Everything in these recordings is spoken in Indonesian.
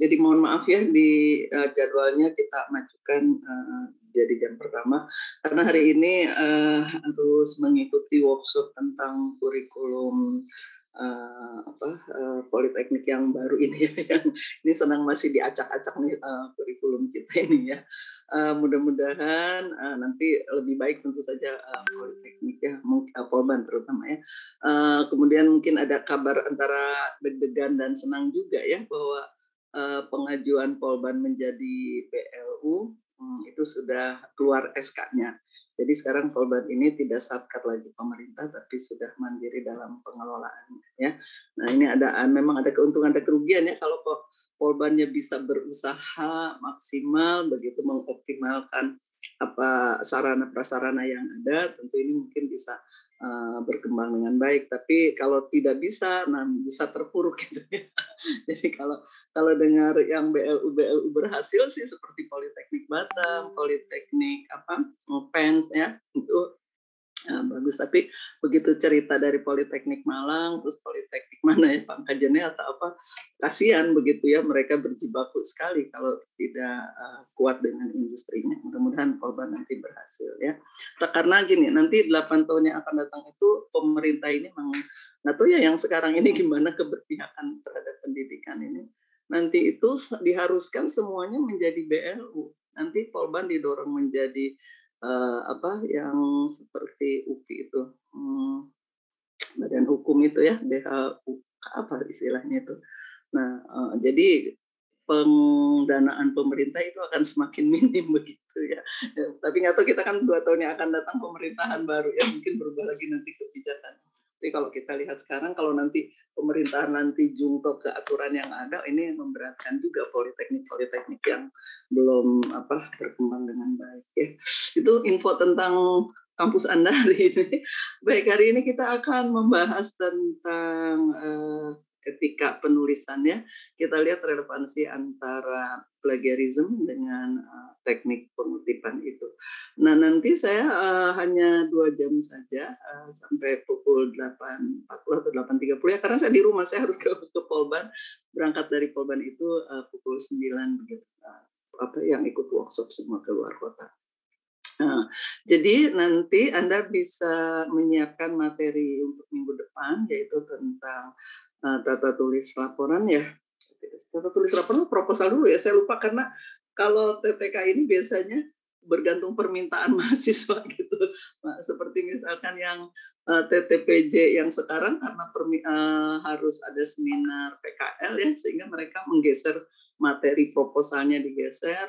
Jadi mohon maaf ya di jadwalnya kita majukan jadi jam pertama karena hari ini harus mengikuti workshop tentang kurikulum politeknik yang baru ini ya, yang ini sedang masih diacak-acak nih kurikulum kita ini ya. Mudah-mudahan nanti lebih baik tentu saja politeknik ya, Polban terutama ya. Kemudian mungkin ada kabar antara deg-degan dan senang juga ya bahwa pengajuan Polban menjadi BLU itu sudah keluar SK-nya. Jadi sekarang Polban ini tidak satker lagi pemerintah, tapi sudah mandiri dalam pengelolaannya. Ya. Nah ini memang ada keuntungan, ada kerugian ya kalau Polbannya bisa berusaha maksimal begitu mengoptimalkan sarana prasarana yang ada, tentu ini mungkin bisa berkembang dengan baik. Tapi kalau tidak bisa, bisa terpuruk gitu ya. Jadi kalau dengar yang BLU berhasil sih seperti Politeknik Batam, Politeknik PENS ya itu bagus. Tapi begitu cerita dari Politeknik Malang, terus Politeknik mana ya Pangkajennya atau apa, kasihan begitu ya, mereka berjibaku sekali kalau tidak kuat dengan industrinya. Mudah-mudahan Polban nanti berhasil ya. Karena gini, nanti 8 tahun yang akan datang itu pemerintah ini nggak tahu ya yang sekarang ini gimana keberpihakan terhadap pendidikan ini. Nanti itu diharuskan semuanya menjadi BLU. Nanti Polban didorong menjadi yang seperti UPI itu, badan hukum itu ya, BHU apa istilahnya itu. Nah, jadi pendanaan pemerintah itu akan semakin minim begitu ya. Tapi nggak tahu, kita kan 2 tahun yang akan datang pemerintahan baru ya, mungkin berubah lagi nanti kebijakan. Tapi kalau kita lihat sekarang, kalau nanti pemerintahan nanti jungto ke aturan yang ada, ini memberatkan juga politeknik yang belum berkembang dengan baik ya. Itu info tentang kampus Anda hari ini. Baik, hari ini kita akan membahas tentang etika penulisannya. Kita lihat relevansi antara plagiarism dengan teknik pengutipan itu. Nah, nanti saya hanya 2 jam saja sampai pukul 8.40 atau 8.30 ya, karena saya di rumah, saya harus ke Polban. Berangkat dari Polban itu pukul 9 begitu. Yang ikut workshop semua keluar kota. Nah, jadi nanti Anda bisa menyiapkan materi untuk minggu depan, yaitu tentang tata tulis laporan ya. Tata tulis laporan proposal dulu ya, saya lupa karena kalau TTK ini biasanya bergantung permintaan mahasiswa gitu. Nah, seperti misalkan yang TTPJ yang sekarang karena harus ada seminar PKL ya, sehingga mereka menggeser materi proposalnya, digeser,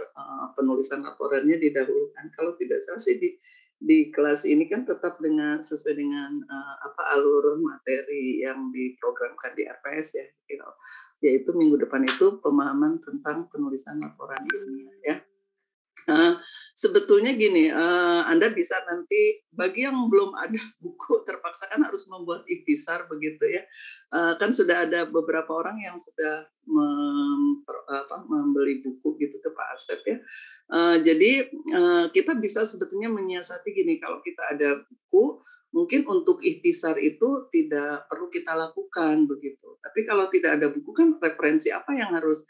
penulisan laporannya didahulukan. Kalau tidak salah sih di kelas ini kan tetap sesuai dengan alur materi yang diprogramkan di RPS ya, yaitu minggu depan itu pemahaman tentang penulisan laporan ilmiah ya. Sebetulnya gini, Anda bisa nanti, bagi yang belum ada buku terpaksa kan harus membuat ikhtisar begitu ya. Kan sudah ada beberapa orang yang sudah membeli buku gitu ke Pak Asep ya. Jadi kita bisa sebetulnya menyiasati gini, kalau kita ada buku, mungkin untuk ikhtisar itu tidak perlu kita lakukan begitu. Tapi kalau tidak ada buku kan referensi apa yang harus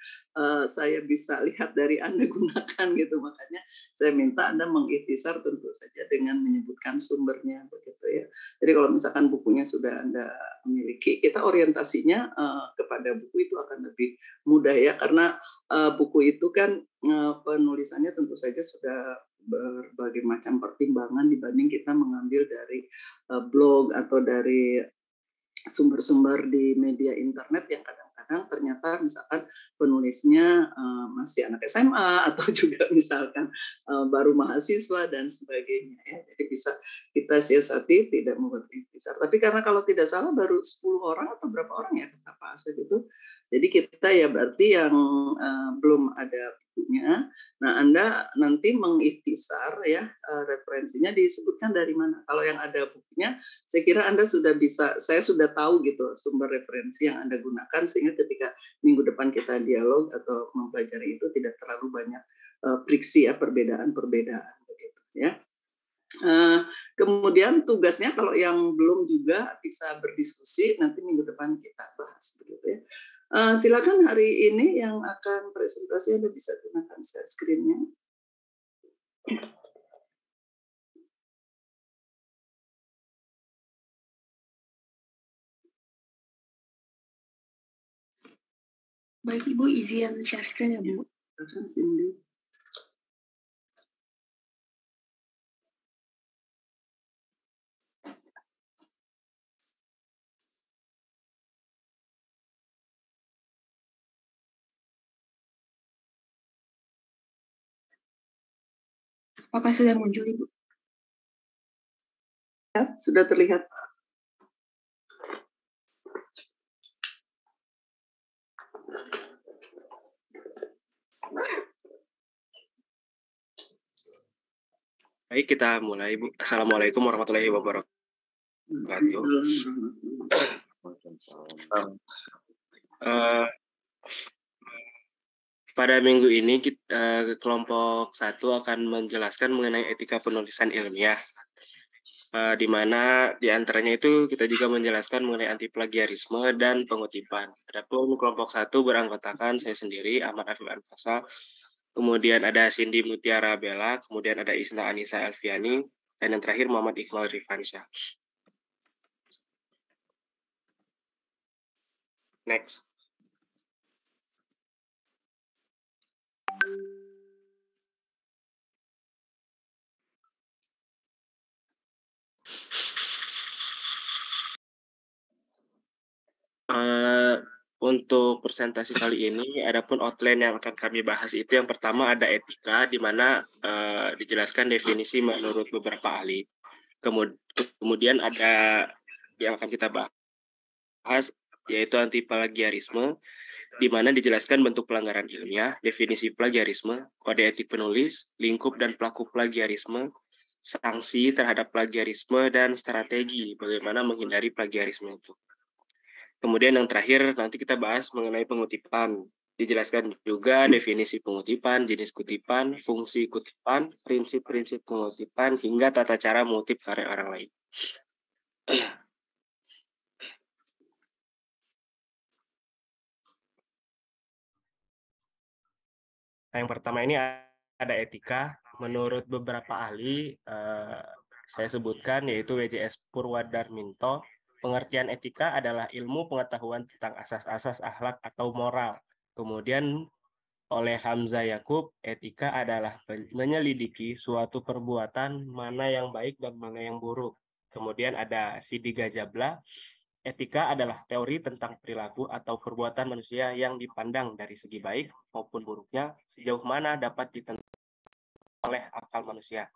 saya bisa lihat dari Anda gunakan gitu. Makanya saya minta Anda mengikhtisar tentu saja dengan menyebutkan sumbernya begitu ya. Jadi kalau misalkan bukunya sudah Anda miliki, kita orientasinya kepada buku itu akan lebih mudah ya, karena buku itu kan penulisannya tentu saja sudah berbagai macam pertimbangan dibanding kita mengambil dari blog atau dari sumber-sumber di media internet yang kadang-kadang ternyata misalkan penulisnya masih anak SMA atau juga misalkan baru mahasiswa dan sebagainya ya. Jadi bisa kita siasati tidak membuat ikhtisar. Tapi karena kalau tidak salah baru 10 orang atau berapa orang ya kata Pak Asep itu. Jadi kita ya berarti yang belum ada bukunya. Nah, Anda nanti mengikhtisar ya, referensinya disebutkan dari mana. Kalau yang ada bukunya, saya kira Anda sudah bisa, saya sudah tahu gitu sumber referensi yang Anda gunakan, sehingga ketika minggu depan kita dialog atau mempelajari itu tidak terlalu banyak friksi ya, perbedaan-perbedaan begitu ya. Kemudian tugasnya kalau yang belum juga bisa berdiskusi, nanti minggu depan kita bahas begitu ya. Silakan hari ini yang akan presentasi Anda bisa gunakan share screen-nya. Baik Ibu, izin share screen ya Bu. Silakan Cindy. Apakah sudah muncul Ibu? Ya, sudah terlihat. Baik, kita mulai, Bu. Assalamualaikum warahmatullahi wabarakatuh. Pada minggu ini kelompok 1 akan menjelaskan mengenai etika penulisan ilmiah, di mana di antaranya itu kita juga menjelaskan mengenai anti plagiarisme dan pengutipan. Adapun kelompok 1 beranggotakan saya sendiri, Ahmad Afif Anfasa, kemudian ada Cindy Mutiara Bella, kemudian ada Isna Anissa Elviani, dan yang terakhir Muhammad Iqbal Rifansyah. Next. Untuk presentasi kali ini, adapun outline yang akan kami bahas itu yang pertama ada etika, di mana dijelaskan definisi menurut beberapa ahli. Kemudian ada yang akan kita bahas, yaitu anti plagiarisme, di mana dijelaskan bentuk pelanggaran ilmiah, definisi plagiarisme, kode etik penulis, lingkup dan pelaku plagiarisme, sanksi terhadap plagiarisme, dan strategi bagaimana menghindari plagiarisme itu. Kemudian yang terakhir nanti kita bahas mengenai pengutipan. Dijelaskan juga definisi pengutipan, jenis kutipan, fungsi kutipan, prinsip-prinsip pengutipan, hingga tata cara mengutip karya orang lain. Nah, yang pertama ini ada etika. Menurut beberapa ahli, saya sebutkan yaitu WJS Purwadarminto. Pengertian etika adalah ilmu pengetahuan tentang asas-asas akhlak atau moral. Kemudian oleh Hamzah Yakub, etika adalah menyelidiki suatu perbuatan mana yang baik dan mana yang buruk. Kemudian ada Sidi Gajabla, etika adalah teori tentang perilaku atau perbuatan manusia yang dipandang dari segi baik maupun buruknya, sejauh mana dapat ditentukan oleh akal manusia.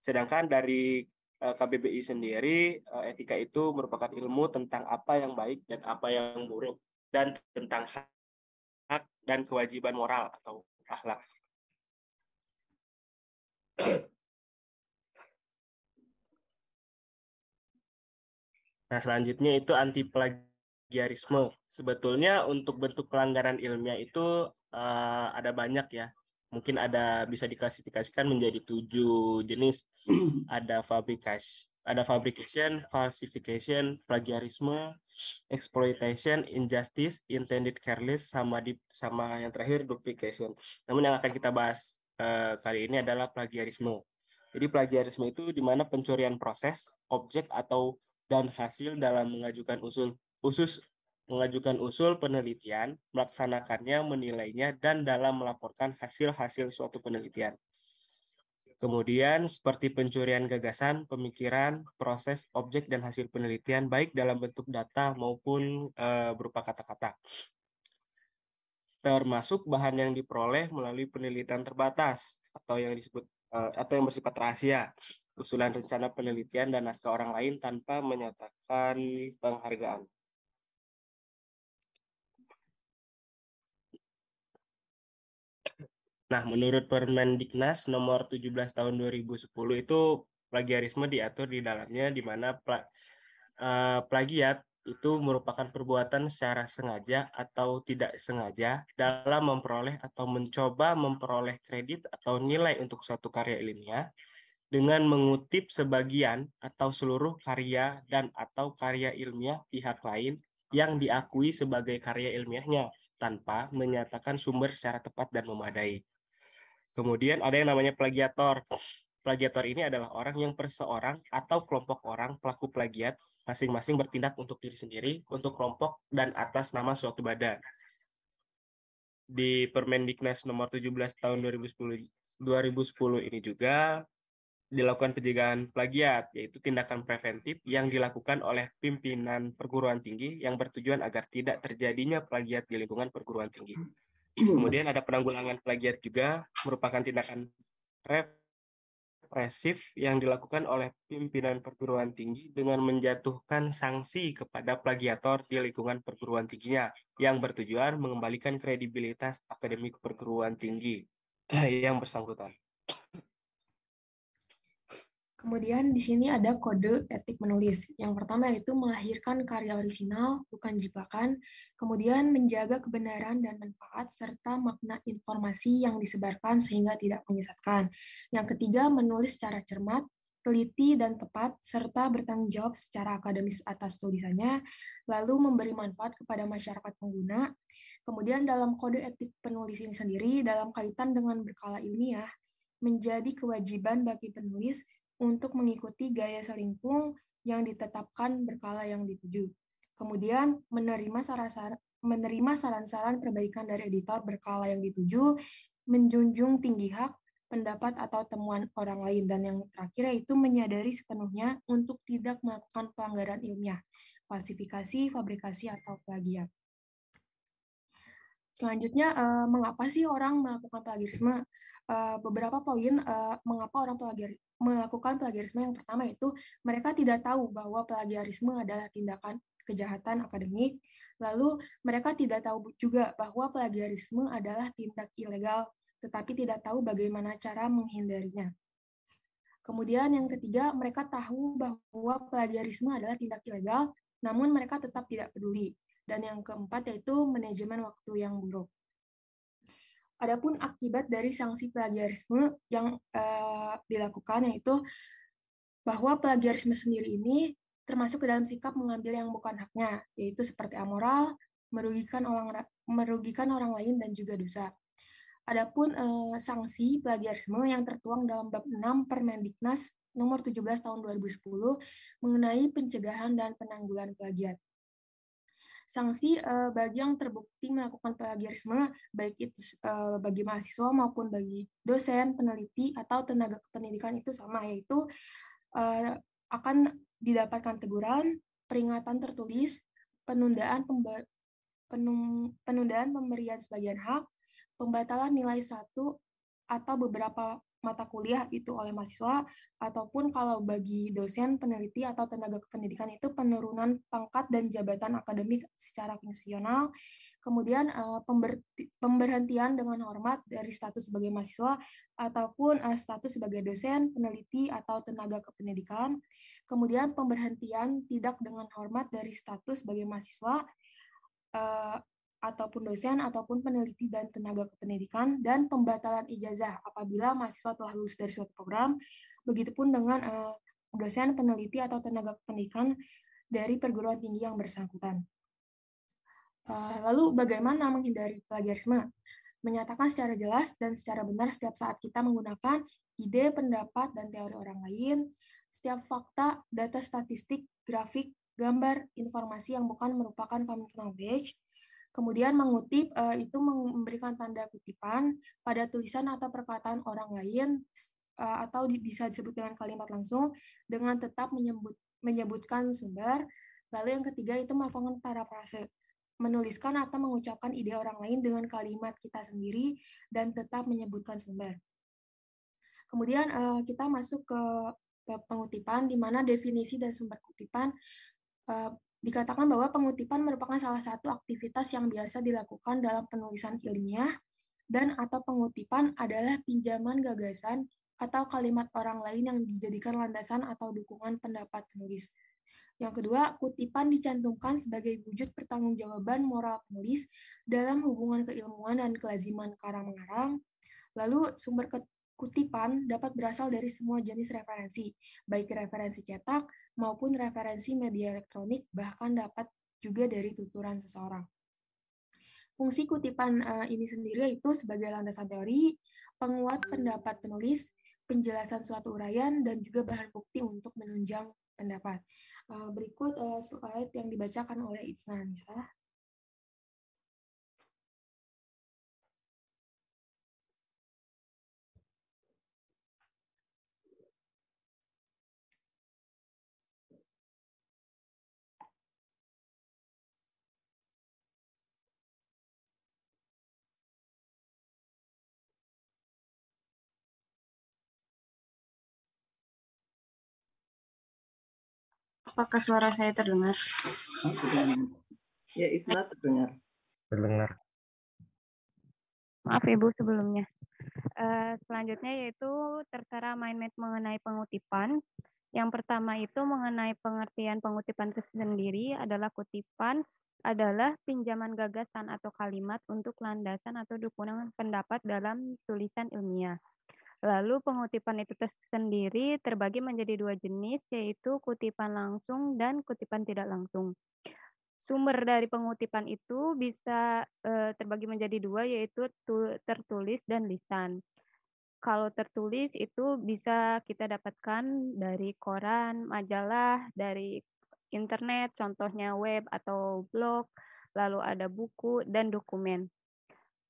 Sedangkan dari KBBI sendiri, etika itu merupakan ilmu tentang apa yang baik dan apa yang buruk, dan tentang hak dan kewajiban moral atau akhlak. Nah, selanjutnya itu anti plagiarisme. Sebetulnya untuk bentuk pelanggaran ilmiah itu ada banyak ya. Mungkin bisa diklasifikasikan menjadi 7 jenis. Ada fabrication, falsification, plagiarisme, exploitation, injustice, intended careless, sama yang terakhir duplication. Namun yang akan kita bahas kali ini adalah plagiarisme. Jadi plagiarisme itu di mana pencurian proses, objek atau dan hasil dalam mengajukan usul penelitian, melaksanakannya, menilainya, dan dalam melaporkan hasil-hasil suatu penelitian. Kemudian seperti pencurian gagasan, pemikiran, proses, objek, dan hasil penelitian baik dalam bentuk data maupun berupa kata-kata. Termasuk bahan yang diperoleh melalui penelitian terbatas atau yang bersifat rahasia, usulan rencana penelitian dan naskah orang lain tanpa menyatakan penghargaan. Nah, menurut Permendiknas nomor 17 tahun 2010 itu plagiarisme diatur di dalamnya, di mana plagiat itu merupakan perbuatan secara sengaja atau tidak sengaja dalam memperoleh atau mencoba memperoleh kredit atau nilai untuk suatu karya ilmiah dengan mengutip sebagian atau seluruh karya dan atau karya ilmiah pihak lain yang diakui sebagai karya ilmiahnya tanpa menyatakan sumber secara tepat dan memadai. Kemudian ada yang namanya plagiator. Plagiator ini adalah orang yang perseorang atau kelompok orang pelaku plagiat masing-masing bertindak untuk diri sendiri, untuk kelompok, dan atas nama suatu badan. Di Permendiknas nomor 17 tahun 2010 ini juga dilakukan pencegahan plagiat, yaitu tindakan preventif yang dilakukan oleh pimpinan perguruan tinggi yang bertujuan agar tidak terjadinya plagiat di lingkungan perguruan tinggi. Kemudian ada penanggulangan plagiat juga, merupakan tindakan represif yang dilakukan oleh pimpinan perguruan tinggi dengan menjatuhkan sanksi kepada plagiator di lingkungan perguruan tingginya yang bertujuan mengembalikan kredibilitas akademik perguruan tinggi yang bersangkutan. Kemudian di sini ada kode etik menulis. Yang pertama yaitu melahirkan karya orisinal, bukan jiplakan, kemudian menjaga kebenaran dan manfaat, serta makna informasi yang disebarkan sehingga tidak menyesatkan. Yang ketiga, menulis secara cermat, teliti dan tepat, serta bertanggung jawab secara akademis atas tulisannya, lalu memberi manfaat kepada masyarakat pengguna. Kemudian dalam kode etik penulis ini sendiri, dalam kaitan dengan berkala ilmiah, menjadi kewajiban bagi penulis untuk mengikuti gaya selingkung yang ditetapkan berkala yang dituju. Kemudian menerima saran-saran perbaikan dari editor berkala yang dituju, menjunjung tinggi hak, pendapat atau temuan orang lain, dan yang terakhir yaitu menyadari sepenuhnya untuk tidak melakukan pelanggaran ilmiah, falsifikasi, fabrikasi, atau plagiat. Selanjutnya, mengapa sih orang melakukan plagiarisme? Beberapa poin mengapa orang melakukan plagiarisme. Yang pertama itu mereka tidak tahu bahwa plagiarisme adalah tindakan kejahatan akademik. Lalu mereka tidak tahu juga bahwa plagiarisme adalah tindak ilegal, tetapi tidak tahu bagaimana cara menghindarinya. Kemudian yang ketiga, mereka tahu bahwa plagiarisme adalah tindak ilegal, namun mereka tetap tidak peduli. Dan yang keempat yaitu manajemen waktu yang buruk. Adapun akibat dari sanksi plagiarisme yang dilakukan yaitu bahwa plagiarisme sendiri ini termasuk ke dalam sikap mengambil yang bukan haknya, yaitu seperti amoral, merugikan orang lain, dan juga dosa. Adapun sanksi plagiarisme yang tertuang dalam bab 6 Permendiknas nomor 17 tahun 2010 mengenai pencegahan dan penanggulangan plagiat. Sanksi bagi yang terbukti melakukan plagiarisme, baik itu bagi mahasiswa maupun bagi dosen, peneliti, atau tenaga kependidikan itu sama, yaitu akan didapatkan teguran, peringatan tertulis, penundaan pemberian sebagian hak, pembatalan nilai 1 atau beberapa mata kuliah itu oleh mahasiswa, ataupun kalau bagi dosen, peneliti, atau tenaga kependidikan itu penurunan pangkat dan jabatan akademik secara fungsional, kemudian pemberhentian dengan hormat dari status sebagai mahasiswa, ataupun status sebagai dosen, peneliti, atau tenaga kependidikan, kemudian pemberhentian tidak dengan hormat dari status sebagai mahasiswa, ataupun dosen, ataupun peneliti dan tenaga kependidikan, dan pembatalan ijazah apabila mahasiswa telah lulus dari suatu program, begitupun dengan dosen, peneliti, atau tenaga kependidikan dari perguruan tinggi yang bersangkutan. Lalu bagaimana menghindari plagiarisme? Menyatakan secara jelas dan secara benar setiap saat kita menggunakan ide, pendapat, dan teori orang lain, setiap fakta, data statistik, grafik, gambar, informasi yang bukan merupakan common knowledge. Kemudian mengutip itu memberikan tanda kutipan pada tulisan atau perkataan orang lain, atau bisa disebut dengan kalimat langsung dengan tetap menyebutkan sumber. Lalu yang ketiga itu melakukan parafrase, menuliskan atau mengucapkan ide orang lain dengan kalimat kita sendiri dan tetap menyebutkan sumber. Kemudian kita masuk ke pengutipan, di mana definisi dan sumber kutipan dikatakan bahwa pengutipan merupakan salah satu aktivitas yang biasa dilakukan dalam penulisan ilmiah, dan atau pengutipan adalah pinjaman gagasan atau kalimat orang lain yang dijadikan landasan atau dukungan pendapat penulis. Yang kedua, kutipan dicantumkan sebagai wujud pertanggungjawaban moral penulis dalam hubungan keilmuan dan kelaziman karang-mengarang. Lalu sumber kutipan dapat berasal dari semua jenis referensi, baik referensi cetak maupun referensi media elektronik, bahkan dapat juga dari tuturan seseorang. Fungsi kutipan ini sendiri yaitu sebagai landasan teori, penguat pendapat penulis, penjelasan suatu uraian, dan juga bahan bukti untuk menunjang pendapat. Berikut slide yang dibacakan oleh Itsna Nisa. Apakah suara saya terdengar? Ya, Isna terdengar. Terdengar. Maaf Ibu sebelumnya. Selanjutnya yaitu tertera mindmap mengenai pengutipan. Yang pertama itu mengenai pengertian pengutipan itu sendiri adalah kutipan adalah pinjaman gagasan atau kalimat untuk landasan atau dukungan pendapat dalam tulisan ilmiah. Lalu pengutipan itu sendiri terbagi menjadi dua jenis, yaitu kutipan langsung dan kutipan tidak langsung. Sumber dari pengutipan itu bisa terbagi menjadi dua, yaitu tertulis dan lisan. Kalau tertulis itu bisa kita dapatkan dari koran, majalah, dari internet, contohnya web atau blog, lalu ada buku dan dokumen.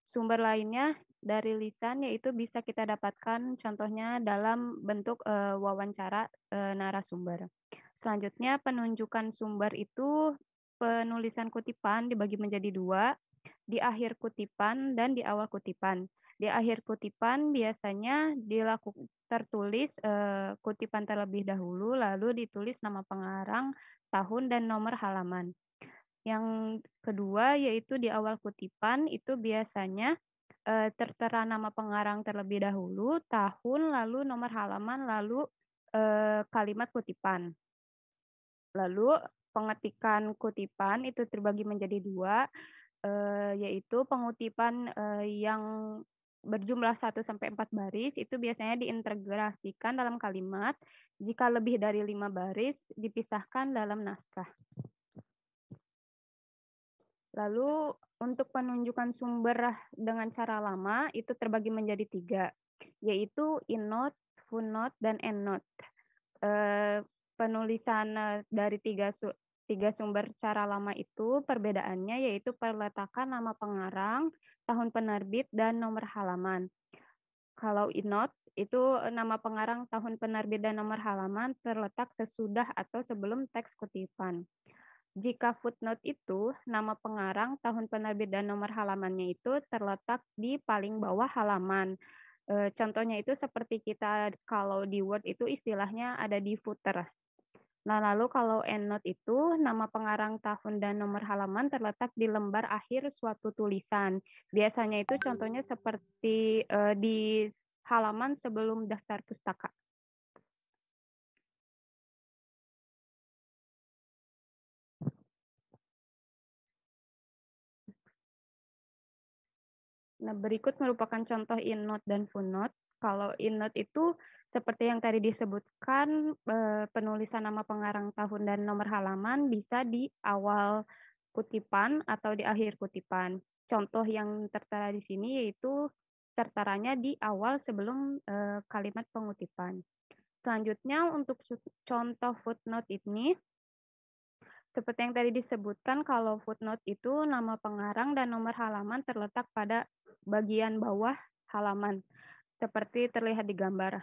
Sumber lainnya dari lisan yaitu bisa kita dapatkan contohnya dalam bentuk wawancara narasumber. Selanjutnya penunjukan sumber itu penulisan kutipan dibagi menjadi dua, di akhir kutipan dan di awal kutipan. Di akhir kutipan biasanya tertulis kutipan terlebih dahulu, lalu ditulis nama pengarang, tahun, dan nomor halaman. Yang kedua yaitu di awal kutipan itu biasanya tertera nama pengarang terlebih dahulu, tahun, lalu nomor halaman, lalu kalimat kutipan. Lalu pengetikan kutipan itu terbagi menjadi dua, yaitu pengutipan yang berjumlah 1-4 baris itu biasanya diintegrasikan dalam kalimat. Jika lebih dari 5 baris dipisahkan dalam naskah. Lalu untuk penunjukan sumber dengan cara lama itu terbagi menjadi 3, yaitu InNote, FootNote, dan EndNote. Penulisan dari tiga sumber cara lama itu perbedaannya yaitu perletakan nama pengarang, tahun penerbit, dan nomor halaman. Kalau InNote itu nama pengarang, tahun penerbit, dan nomor halaman terletak sesudah atau sebelum teks kutipan. Jika footnote itu, nama pengarang, tahun penerbit, dan nomor halamannya itu terletak di paling bawah halaman. Contohnya itu seperti kita kalau di Word itu istilahnya ada di footer. Nah, lalu kalau EndNote itu, nama pengarang, tahun, dan nomor halaman terletak di lembar akhir suatu tulisan. Biasanya itu contohnya seperti di halaman sebelum daftar pustaka. Nah, berikut merupakan contoh InNote dan FootNote. Kalau InNote itu seperti yang tadi disebutkan, penulisan nama pengarang, tahun, dan nomor halaman bisa di awal kutipan atau di akhir kutipan. Contoh yang tertera di sini yaitu tertaranya di awal sebelum kalimat pengutipan. Selanjutnya untuk contoh footnote ini, seperti yang tadi disebutkan, kalau footnote itu nama pengarang dan nomor halaman terletak pada bagian bawah halaman, seperti terlihat di gambar.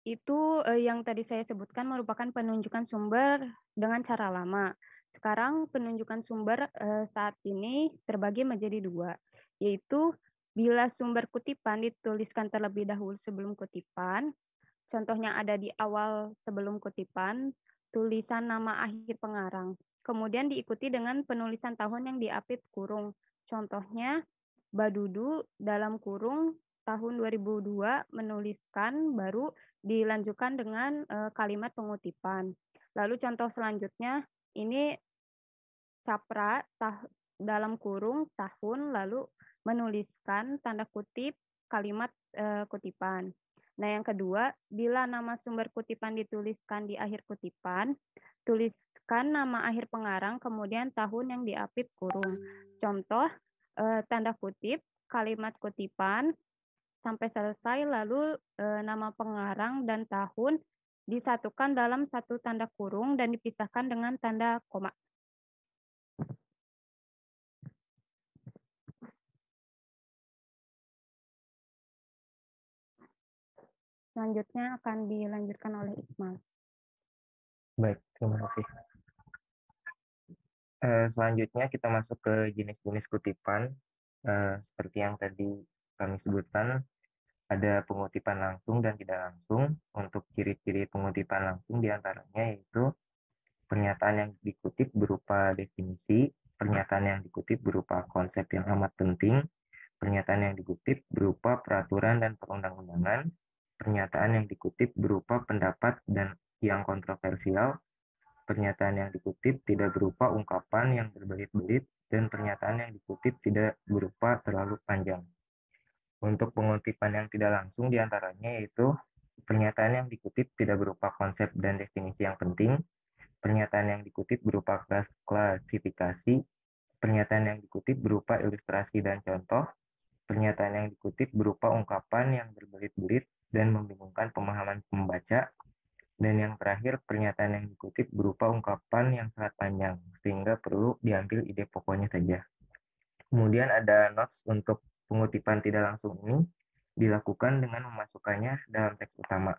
Itu yang tadi saya sebutkan merupakan penunjukan sumber dengan cara lama. Sekarang penunjukan sumber saat ini terbagi menjadi dua, yaitu bila sumber kutipan dituliskan terlebih dahulu sebelum kutipan, contohnya ada di awal sebelum kutipan, tulisan nama akhir pengarang. Kemudian diikuti dengan penulisan tahun yang diapit kurung. Contohnya, Badudu dalam kurung tahun 2002 menuliskan, baru dilanjutkan dengan kalimat pengutipan. Lalu contoh selanjutnya, ini Capra dalam kurung tahun, lalu menuliskan tanda kutip kalimat kutipan. Nah, yang kedua, bila nama sumber kutipan dituliskan di akhir kutipan, tuliskan nama akhir pengarang, kemudian tahun yang diapit kurung. Contoh, tanda kutip, kalimat kutipan, sampai selesai, lalu nama pengarang dan tahun disatukan dalam satu tanda kurung dan dipisahkan dengan tanda koma. Selanjutnya akan dilanjutkan oleh Iqmal. Baik, terima kasih. Selanjutnya kita masuk ke jenis-jenis kutipan. Seperti yang tadi kami sebutkan, ada pengutipan langsung dan tidak langsung. Untuk ciri-ciri pengutipan langsung diantaranya yaitu pernyataan yang dikutip berupa definisi, pernyataan yang dikutip berupa konsep yang amat penting, pernyataan yang dikutip berupa peraturan dan perundang-undangan, pernyataan yang dikutip berupa pendapat dan yang kontroversial, pernyataan yang dikutip tidak berupa ungkapan yang berbelit-belit, dan pernyataan yang dikutip tidak berupa terlalu panjang. Untuk pengutipan yang tidak langsung diantaranya yaitu pernyataan yang dikutip tidak berupa konsep dan definisi yang penting, pernyataan yang dikutip berupa klasifikasi, pernyataan yang dikutip berupa ilustrasi dan contoh, pernyataan yang dikutip berupa ungkapan yang berbelit-belit dan membingungkan pemahaman pembaca, dan yang terakhir pernyataan yang dikutip berupa ungkapan yang sangat panjang, sehingga perlu diambil ide pokoknya saja. Kemudian ada notes untuk pengutipan tidak langsung ini dilakukan dengan memasukkannya dalam teks utama.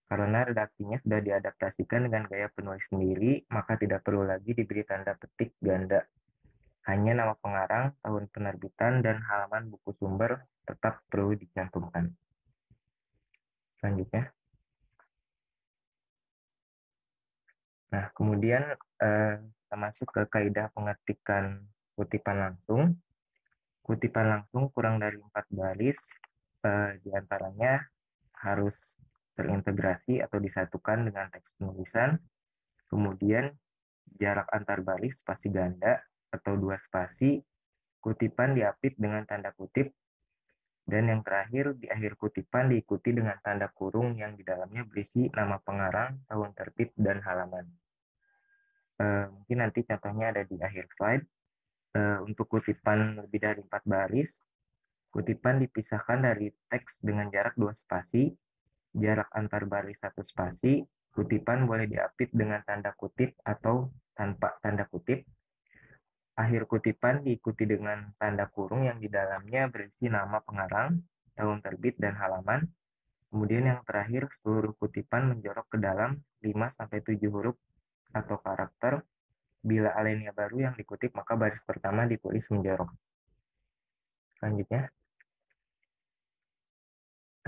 Karena redaksinya sudah diadaptasikan dengan gaya penulis sendiri, maka tidak perlu lagi diberi tanda petik ganda. Hanya nama pengarang, tahun penerbitan, dan halaman buku sumber tetap perlu dicantumkan. Selanjutnya. Nah, kemudian kita masuk ke kaidah pengetikan kutipan langsung. Kutipan langsung kurang dari 4 baris, diantaranya harus terintegrasi atau disatukan dengan teks penulisan. Kemudian jarak antar baris spasi ganda atau 2 spasi, kutipan diapit dengan tanda kutip, dan yang terakhir di akhir kutipan diikuti dengan tanda kurung yang di dalamnya berisi nama pengarang, tahun terbit, dan halaman. Mungkin nanti contohnya ada di akhir slide. Untuk kutipan lebih dari 4 baris, kutipan dipisahkan dari teks dengan jarak 2 spasi, jarak antar baris 1 spasi, kutipan boleh diapit dengan tanda kutip atau tanpa tanda kutip. Akhir kutipan diikuti dengan tanda kurung yang di dalamnya berisi nama pengarang, tahun terbit, dan halaman. Kemudian yang terakhir, seluruh kutipan menjorok ke dalam 5-7 huruf atau karakter. Bila alinea baru yang dikutip, maka baris pertama ditulis menjorok. Selanjutnya.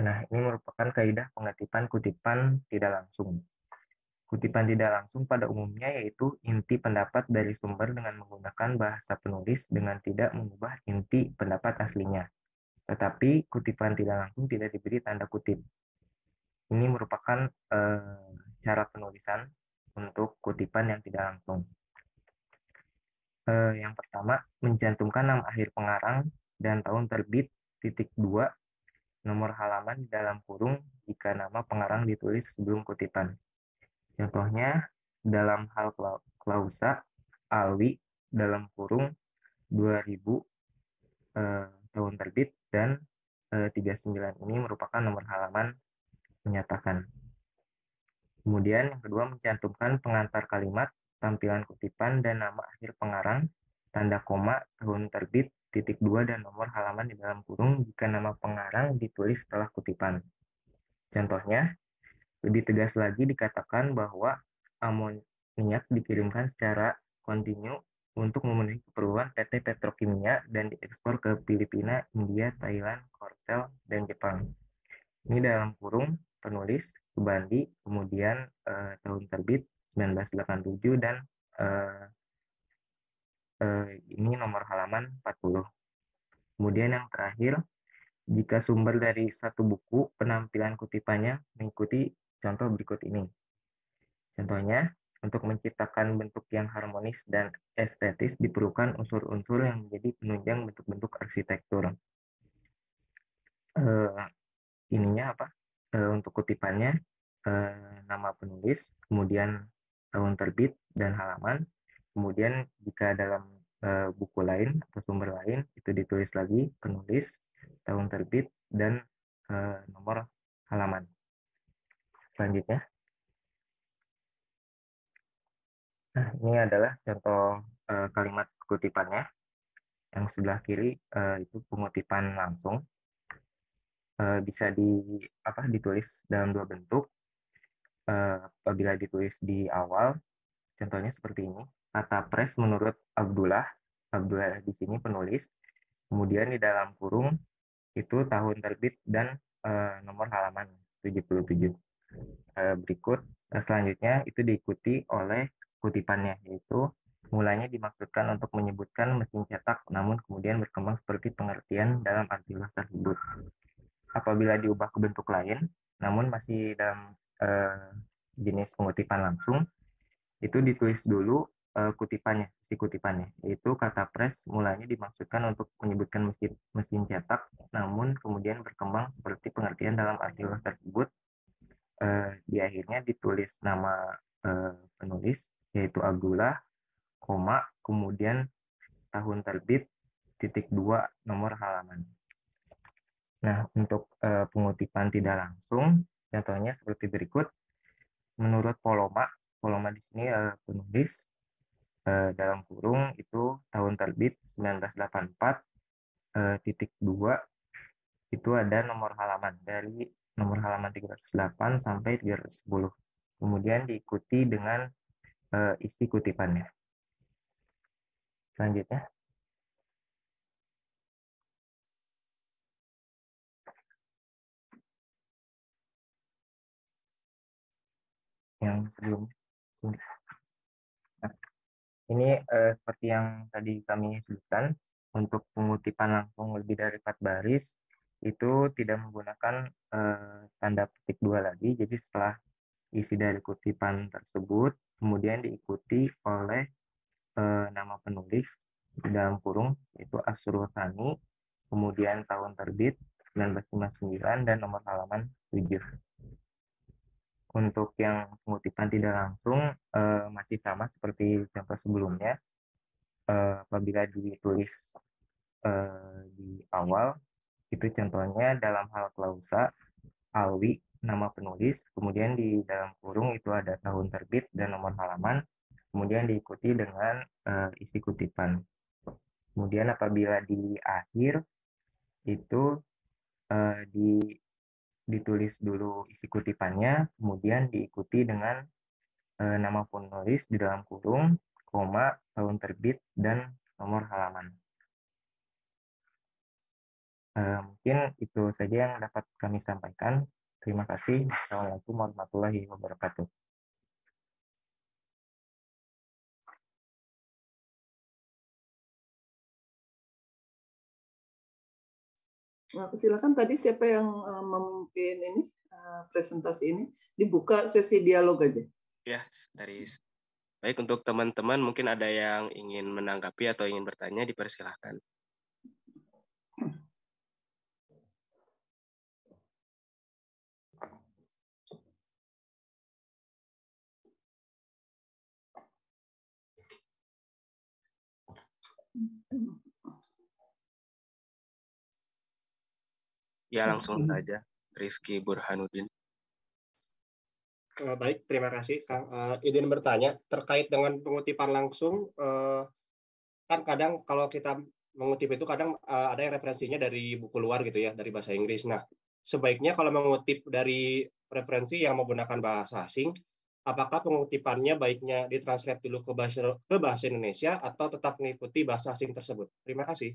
Nah, ini merupakan kaidah pengetipan kutipan tidak langsung. Kutipan tidak langsung pada umumnya yaitu inti pendapat dari sumber dengan menggunakan bahasa penulis dengan tidak mengubah inti pendapat aslinya. Tetapi kutipan tidak langsung tidak diberi tanda kutip. Ini merupakan cara penulisan untuk kutipan yang tidak langsung. Yang pertama, mencantumkan nama akhir pengarang dan tahun terbit, _2, nomor halaman di dalam kurung jika nama pengarang ditulis sebelum kutipan. Contohnya, dalam hal klausa, Alwi, dalam kurung 2000, tahun terbit, dan 39 ini merupakan nomor halaman menyatakan. Kemudian yang kedua, mencantumkan pengantar kalimat, tampilan kutipan, dan nama akhir pengarang, tanda koma, tahun terbit, _2, dan nomor halaman di dalam kurung jika nama pengarang ditulis setelah kutipan. Contohnya, lebih tegas lagi dikatakan bahwa amoniak dikirimkan secara kontinu untuk memenuhi keperluan PT Petrokimia dan diekspor ke Filipina, India, Thailand, Korsel, dan Jepang. Ini dalam kurung penulis, Subandi, kemudian tahun terbit 1987, dan ini nomor halaman 40. Kemudian yang terakhir, jika sumber dari satu buku, penampilan kutipannya mengikuti contoh berikut ini. Contohnya, untuk menciptakan bentuk yang harmonis dan estetis diperlukan unsur-unsur yang menjadi penunjang bentuk-bentuk arsitektur. Ininya apa? untuk kutipannya nama penulis, kemudian tahun terbit dan halaman. Kemudian jika dalam buku lain atau sumber lain itu ditulis lagi penulis, tahun terbit dan nomor halaman. Selanjutnya, nah ini adalah contoh kalimat kutipannya. Yang sebelah kiri itu pengutipan langsung. Bisa ditulis dalam dua bentuk. Apabila ditulis di awal, contohnya seperti ini. Kata pres menurut Abdullah. Abdullah di sini penulis. Kemudian di dalam kurung itu tahun terbit dan nomor halaman 77. Berikut selanjutnya itu diikuti oleh kutipannya, yaitu mulanya dimaksudkan untuk menyebutkan mesin cetak, namun kemudian berkembang seperti pengertian dalam arti luas tersebut. Apabila diubah ke bentuk lain, namun masih dalam jenis pengutipan langsung, itu ditulis dulu si kutipannya, yaitu kata pres mulanya dimaksudkan untuk menyebutkan mesin cetak, namun kemudian berkembang seperti pengertian dalam arti luas tersebut. Di akhirnya ditulis nama penulis, yaitu Abdullah, koma, kemudian tahun terbit, titik 2, nomor halaman. Nah, untuk pengutipan tidak langsung, contohnya seperti berikut. Menurut Poloma di sini penulis, dalam kurung itu tahun terbit 1984, titik 2, itu ada nomor halaman, dari nomor halaman 308 sampai 310. Kemudian diikuti dengan isi kutipannya. Selanjutnya, yang sebelumnya. Nah, ini seperti yang tadi kami sebutkan, untuk pengutipan langsung lebih dari 4 baris, itu tidak menggunakan tanda petik 2 lagi. Jadi setelah isi dari kutipan tersebut, kemudian diikuti oleh nama penulis di dalam kurung, yaitu Asrul Sani, kemudian tahun terbit 1959 dan nomor halaman 7. Untuk yang pengutipan tidak langsung masih sama seperti contoh sebelumnya. Apabila ditulis di awal, itu contohnya dalam hal klausa, Alwi, nama penulis, kemudian di dalam kurung itu ada tahun terbit dan nomor halaman, kemudian diikuti dengan isi kutipan. Kemudian apabila di akhir itu ditulis dulu isi kutipannya, kemudian diikuti dengan nama penulis di dalam kurung, koma, tahun terbit, dan nomor halaman. Mungkin itu saja yang dapat kami sampaikan. Terima kasih. Assalamualaikum warahmatullahi wabarakatuh. Nah, silakan tadi siapa yang memimpin ini presentasi ini, dibuka sesi dialog aja. Ya, baik, untuk teman-teman mungkin ada yang ingin menanggapi atau ingin bertanya, dipersilahkan. Ya, langsung saja. Rizky Burhanuddin. Baik, terima kasih Kang. Izin bertanya terkait dengan pengutipan langsung, kan kadang kalau kita mengutip itu kadang ada yang referensinya dari buku luar gitu ya, dari bahasa Inggris. Nah, sebaiknya kalau mengutip dari referensi yang menggunakan bahasa asing, apakah pengutipannya baiknya ditranslate dulu ke bahasa Indonesia atau tetap mengikuti bahasa asing tersebut? Terima kasih.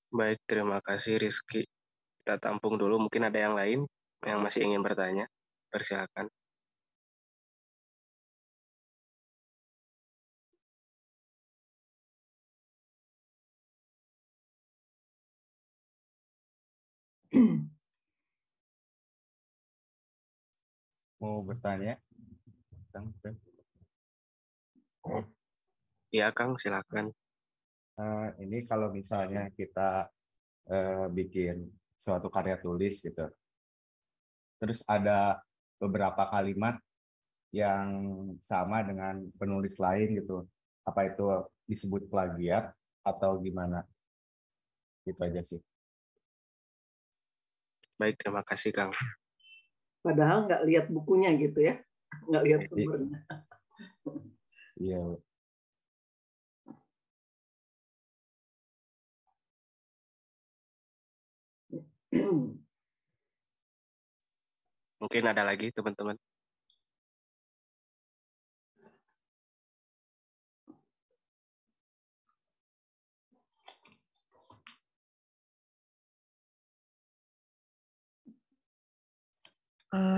Baik, terima kasih Rizky. Kita tampung dulu, mungkin ada yang lain yang masih ingin bertanya. Persilakan. Mau bertanya? Kang? Ya, Kang, silakan. Ini kalau misalnya kita bikin suatu karya tulis gitu. Terus ada beberapa kalimat yang sama dengan penulis lain gitu. Apa itu disebut plagiat atau gimana? Gitu aja sih. Baik, terima kasih Kang. Padahal nggak lihat bukunya gitu ya, nggak lihat sumbernya. Iya. Mungkin ada lagi teman-teman.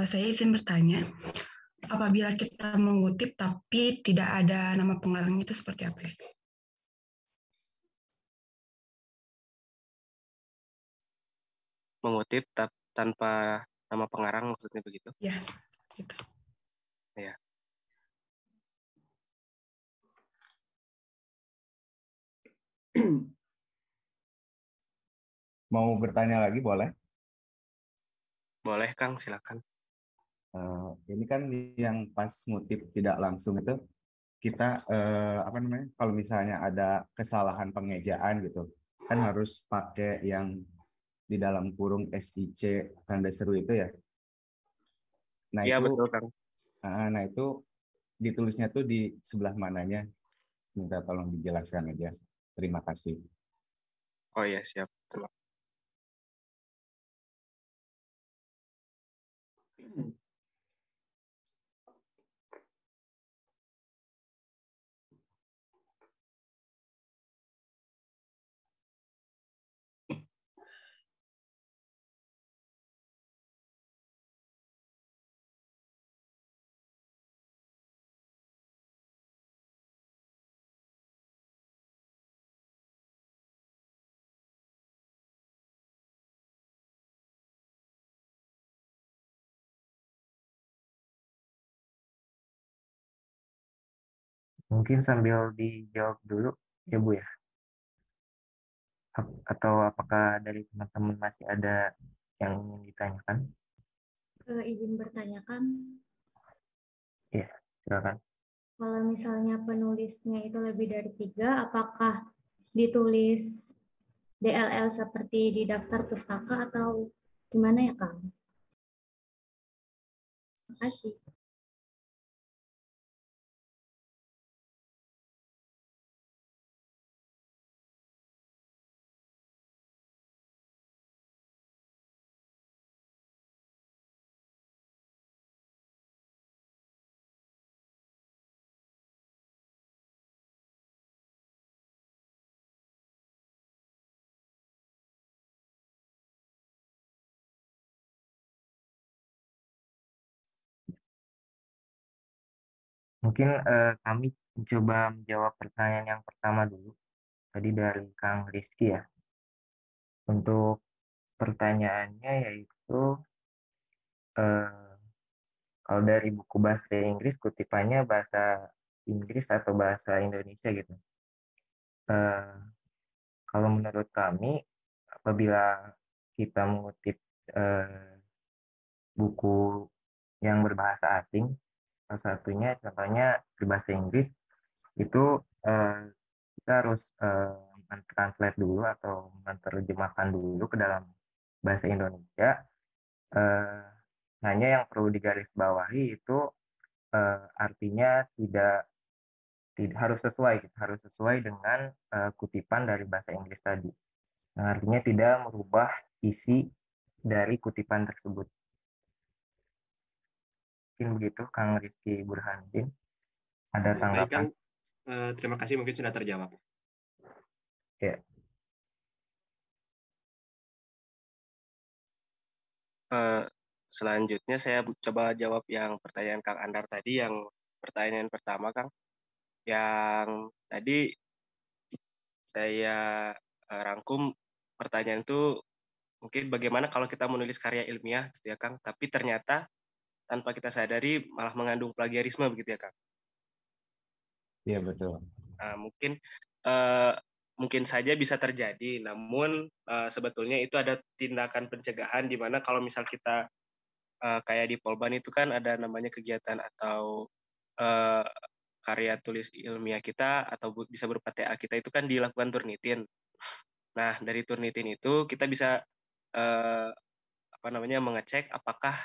Saya izin bertanya, apabila kita mengutip tapi tidak ada nama pengarang itu seperti apa ya? Mengutip tanpa nama pengarang maksudnya begitu? Ya, gitu. Ya. Mau bertanya lagi boleh? Boleh Kang, silakan. Ini kan yang pas ngutip tidak langsung itu kita apa namanya? Kalau misalnya ada kesalahan pengejaan gitu, kan harus pakai yang di dalam kurung SIC tanda seru itu ya. Nah Iya itu, betul Kang. nah itu ditulisnya tuh di sebelah mananya? Minta tolong dijelaskan aja. Terima kasih. Oh iya siap. Terima. Mungkin sambil dijawab dulu, ya Bu ya. Atau apakah dari teman-teman masih ada yang ingin ditanyakan? Izin bertanyakan, Iya, silakan. kalau misalnya penulisnya itu lebih dari 3, apakah ditulis DLL seperti di daftar pustaka atau gimana ya Kang? Terima kasih. Mungkin kami coba menjawab pertanyaan yang pertama dulu. Tadi dari Kang Rizky ya. Untuk pertanyaannya yaitu eh, kalau dari buku bahasa Inggris kutipannya bahasa Inggris atau bahasa Indonesia gitu. Eh, Kalau menurut kami apabila kita mengutip eh, buku yang berbahasa asing, salah satunya contohnya berbahasa Inggris itu eh, kita harus mentranslate dulu atau menerjemahkan dulu ke dalam bahasa Indonesia. Eh, Hanya yang perlu digarisbawahi itu artinya tidak harus sesuai dengan kutipan dari bahasa Inggris tadi. Yang artinya tidak merubah isi dari kutipan tersebut. Mungkin begitu, Kang Rizky Burhanuddin. Ada Baik tanggapan? Kang, terima kasih mungkin sudah terjawab. Ya. Selanjutnya saya coba jawab yang pertanyaan Kang Andar tadi, yang pertanyaan pertama Kang. Yang tadi saya rangkum pertanyaan itu mungkin bagaimana kalau kita menulis karya ilmiah gitu ya Kang, tapi ternyata tanpa kita sadari malah mengandung plagiarisme begitu ya Kang. Iya betul. Nah, mungkin eh, mungkin saja bisa terjadi, namun sebetulnya itu ada tindakan pencegahan di mana kalau misal kita kayak di Polban itu kan ada namanya kegiatan atau karya tulis ilmiah kita atau bisa berupa TA kita itu kan dilakukan Turnitin. Nah, dari Turnitin itu kita bisa mengecek apakah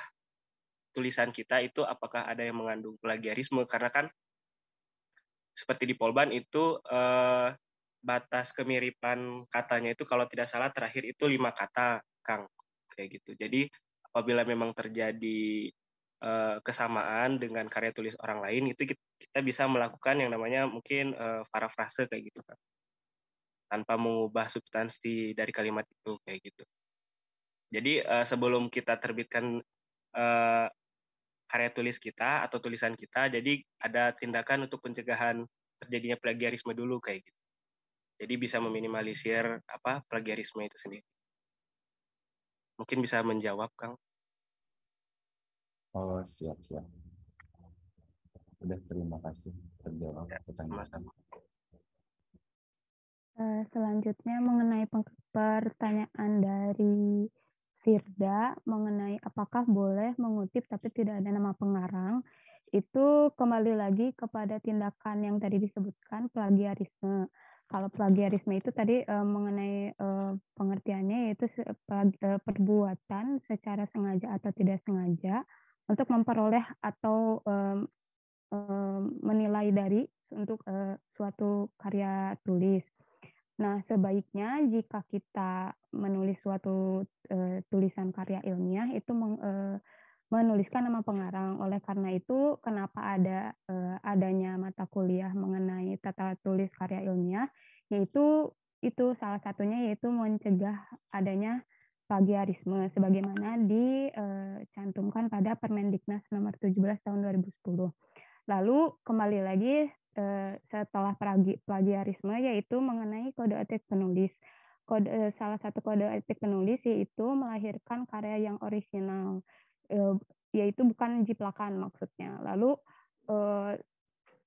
tulisan kita itu apakah ada yang mengandung plagiarisme, karena kan seperti di Polban itu batas kemiripan katanya itu kalau tidak salah terakhir itu 5 kata, Kang, kayak gitu. Jadi apabila memang terjadi kesamaan dengan karya tulis orang lain, itu kita bisa melakukan yang namanya mungkin parafrase kayak gitu, Kang, tanpa mengubah substansi dari kalimat itu kayak gitu. Jadi sebelum kita terbitkan karya tulis kita atau tulisan kita, jadi ada tindakan untuk pencegahan terjadinya plagiarisme dulu kayak gitu. Jadi bisa meminimalisir plagiarisme itu sendiri. Mungkin bisa menjawab, Kang. Oh, siap. Udah, terima kasih terjawab pertanyaan. Selanjutnya mengenai pertanyaan dari Firda mengenai apakah boleh mengutip tapi tidak ada nama pengarang, itu kembali lagi kepada tindakan yang tadi disebutkan, plagiarisme. Kalau plagiarisme itu tadi mengenai pengertiannya yaitu perbuatan secara sengaja atau tidak sengaja untuk memperoleh atau menilai dari untuk suatu karya tulis. Nah, sebaiknya jika kita menulis suatu tulisan karya ilmiah itu menuliskan nama pengarang. Oleh karena itu, kenapa adanya mata kuliah mengenai tata tulis karya ilmiah, yaitu itu salah satunya yaitu mencegah adanya plagiarisme sebagaimana dicantumkan pada Permendiknas nomor 17 tahun 2010. Lalu kembali lagi setelah plagiarisme yaitu mengenai kode etik penulis. Salah satu kode etik penulis yaitu melahirkan karya yang orisinal, yaitu bukan jiplakan maksudnya. Lalu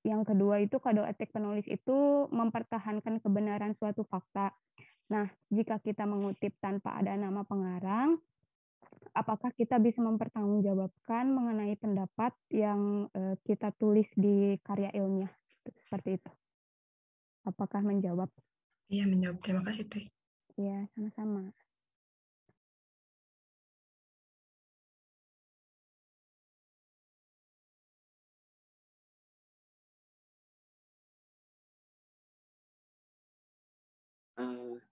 yang kedua itu kode etik penulis itu mempertahankan kebenaran suatu fakta. Nah, jika kita mengutip tanpa ada nama pengarang, apakah kita bisa mempertanggungjawabkan mengenai pendapat yang kita tulis di karya ilmiah? Seperti itu. Apakah menjawab? Iya, menjawab. Terima kasih, Teh. Iya, sama-sama.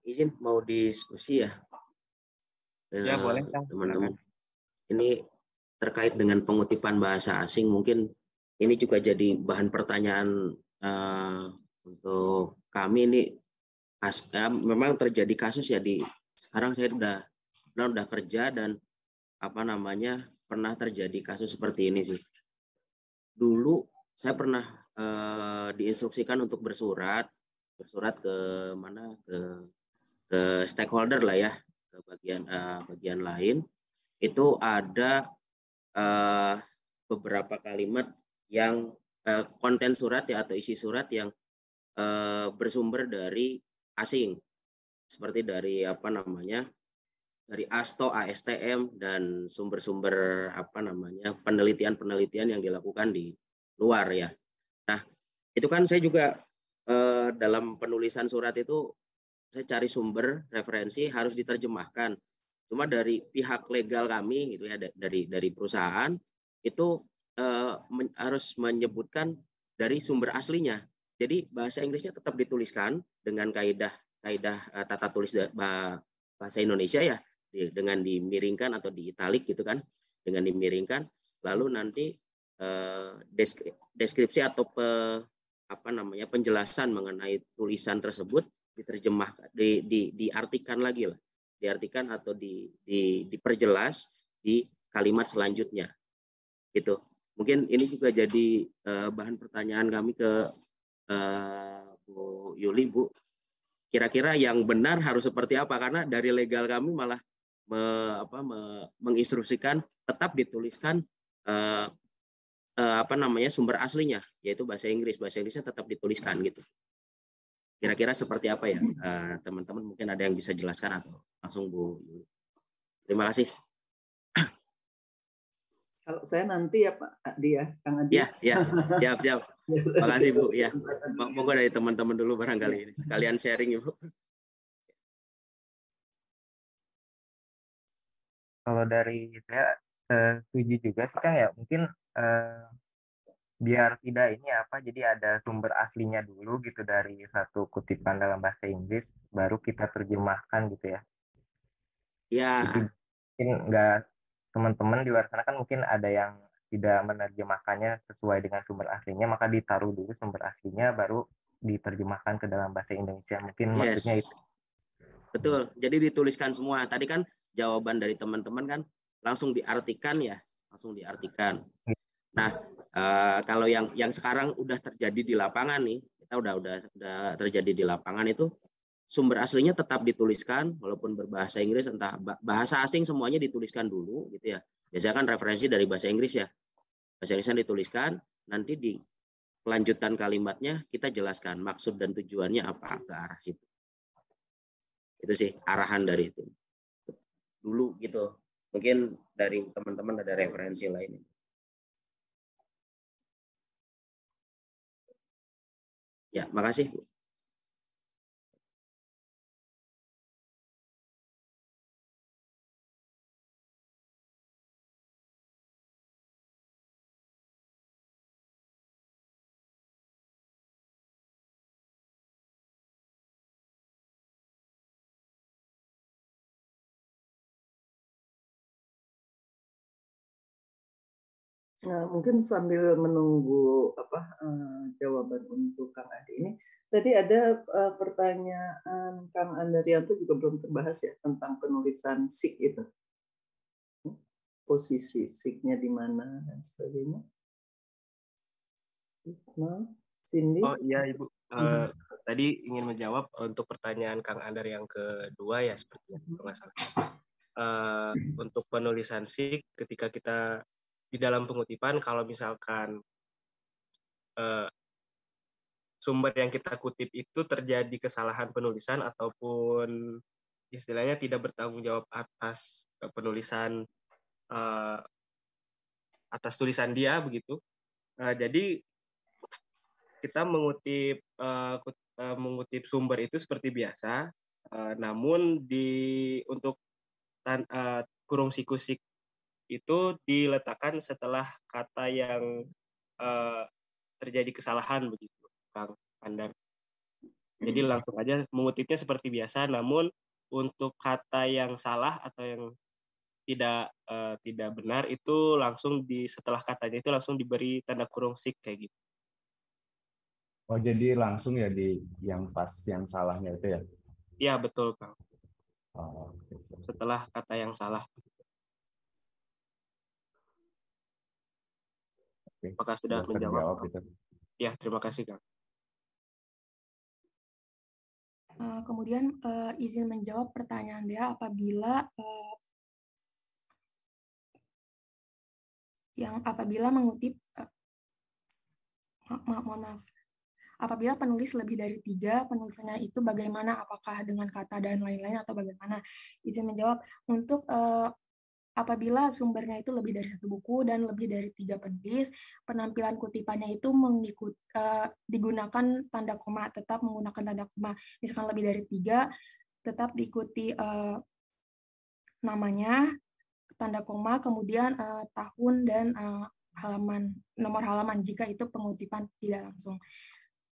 Izin mau diskusi ya. Ya, boleh, Kang. Teman-teman. Ini terkait dengan pengutipan bahasa asing, mungkin ini juga jadi bahan pertanyaan untuk kami. Ini memang terjadi kasus ya, sekarang saya udah kerja dan pernah terjadi kasus seperti ini sih. Dulu saya pernah diinstruksikan untuk bersurat ke mana, ke stakeholder lah ya, ke bagian lain. Itu ada beberapa kalimat yang konten surat ya atau isi surat yang bersumber dari asing, seperti dari dari ASTO, ASTM, dan sumber-sumber penelitian yang dilakukan di luar ya. Nah, itu kan saya juga dalam penulisan surat itu saya cari sumber referensi harus diterjemahkan. Cuma dari pihak legal kami gitu ya, dari perusahaan itu harus menyebutkan dari sumber aslinya. Jadi bahasa Inggrisnya tetap dituliskan dengan kaidah tata tulis bahasa Indonesia ya, dengan dimiringkan atau di italik gitu kan, dengan dimiringkan. Lalu nanti deskripsi atau penjelasan mengenai tulisan tersebut diterjemahkan, diartikan lagi lah, diartikan atau diperjelas di kalimat selanjutnya gitu. Mungkin ini juga jadi bahan pertanyaan kami ke Bu Yuli, Bu. Kira-kira yang benar harus seperti apa? Karena dari legal kami malah menginstruksikan tetap dituliskan sumber aslinya, yaitu bahasa Inggris. Bahasa Inggrisnya tetap dituliskan gitu. Kira-kira seperti apa ya teman-teman? Mungkin ada yang bisa jelaskan atau langsung Bu Yuli. Terima kasih. Kalau saya nanti ya Pak Adi ya, Kang Adi. Ya, siap. Terima kasih Bu. Ya, monggo dari teman-teman dulu barangkali ini. Sekalian sharing Ibu. Kalau dari saya setuju juga sih Kang ya, mungkin biar tidak ini apa, jadi ada sumber aslinya dulu gitu dari satu kutipan dalam bahasa Inggris, baru kita terjemahkan gitu ya. Ya. Jadi mungkin nggak, teman-teman di luar sana kan mungkin ada yang tidak menerjemahkannya sesuai dengan sumber aslinya, maka ditaruh dulu sumber aslinya, baru diterjemahkan ke dalam bahasa Indonesia. Mungkin maksudnya itu. Betul. Jadi dituliskan semua. Tadi kan jawaban dari teman-teman kan langsung diartikan ya, langsung diartikan. Nah, kalau yang sekarang udah terjadi di lapangan nih, kita udah terjadi di lapangan itu sumber aslinya tetap dituliskan walaupun berbahasa Inggris, entah bahasa asing semuanya dituliskan dulu gitu ya. Biasanya kan referensi dari bahasa Inggris ya. Bahasa Inggrisnya dituliskan, nanti di kelanjutan kalimatnya kita jelaskan maksud dan tujuannya apa ke arah situ. Itu sih arahan dari itu. Dulu gitu. Mungkin dari teman-teman ada referensi lain. Ya, makasih Bu. Nah, mungkin sambil menunggu jawaban untuk Kang Adi ini, tadi ada pertanyaan Kang Andrianto juga belum terbahas ya tentang penulisan SIK itu, posisi SIK-nya di mana dan sebagainya. Nah, Cindy. Oh iya Ibu, tadi ingin menjawab untuk pertanyaan Kang Andar yang kedua ya sepertinya kalau nggak salah. Untuk penulisan SIK ketika kita di dalam pengutipan, kalau misalkan sumber yang kita kutip itu terjadi kesalahan penulisan ataupun istilahnya tidak bertanggung jawab atas penulisan atas tulisan dia begitu. Jadi kita mengutip sumber itu seperti biasa, namun untuk kurung sikusik itu diletakkan setelah kata yang terjadi kesalahan begitu, Kang Andar. Jadi langsung aja mengutipnya seperti biasa, namun untuk kata yang salah atau yang tidak benar itu langsung setelah katanya itu langsung diberi tanda kurung sik kayak gitu. Oh, jadi langsung ya di yang pas yang salahnya itu ya? Iya betul Kang. Oh, setelah kata yang salah. Apakah sudah menjawab? Itu. Ya, terima kasih Kang. Kemudian izin menjawab pertanyaan dia apabila mengutip mohon maaf. Apabila penulis lebih dari 3, penulisannya itu bagaimana? Apakah dengan kata dan lain-lain atau bagaimana? Izin menjawab, untuk apabila sumbernya itu lebih dari 1 buku dan lebih dari 3 penulis, penampilan kutipannya itu digunakan tanda koma, tetap menggunakan tanda koma. Misalkan lebih dari 3, tetap diikuti namanya, tanda koma, kemudian tahun dan nomor halaman jika itu pengutipan tidak langsung.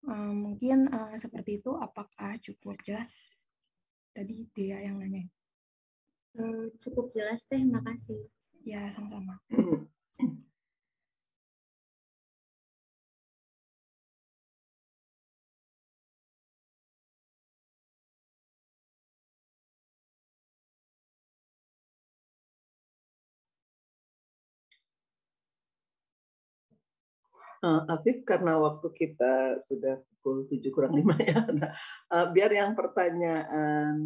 Mungkin seperti itu. Apakah cukup jelas? Tadi dia yang nanya. Cukup jelas deh, makasih. Ya, sama-sama. Afif, karena waktu kita sudah pukul 7:05 ya. Nah, biar yang pertanyaan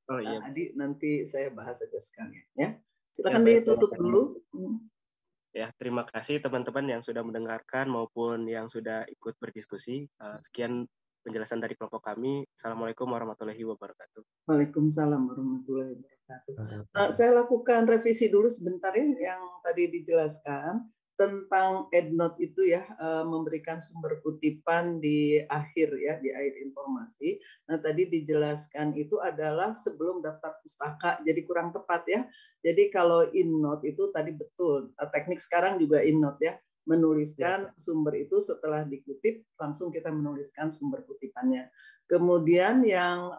Adi nanti saya bahas saja sekalian ya. Silakan ditutup dulu. Ya, terima kasih teman-teman yang sudah mendengarkan maupun yang sudah ikut berdiskusi. Sekian penjelasan dari kelompok kami. Assalamualaikum warahmatullahi wabarakatuh. Waalaikumsalam warahmatullahi wabarakatuh. Saya lakukan revisi dulu sebentar ya yang tadi dijelaskan tentang EndNote itu ya, memberikan sumber kutipan di akhir ya, di akhir informasi. Nah, tadi dijelaskan itu adalah sebelum daftar pustaka, jadi kurang tepat ya. Jadi kalau EndNote itu tadi betul, teknik sekarang juga EndNote ya, menuliskan sumber itu setelah dikutip, langsung kita menuliskan sumber kutipannya. Kemudian yang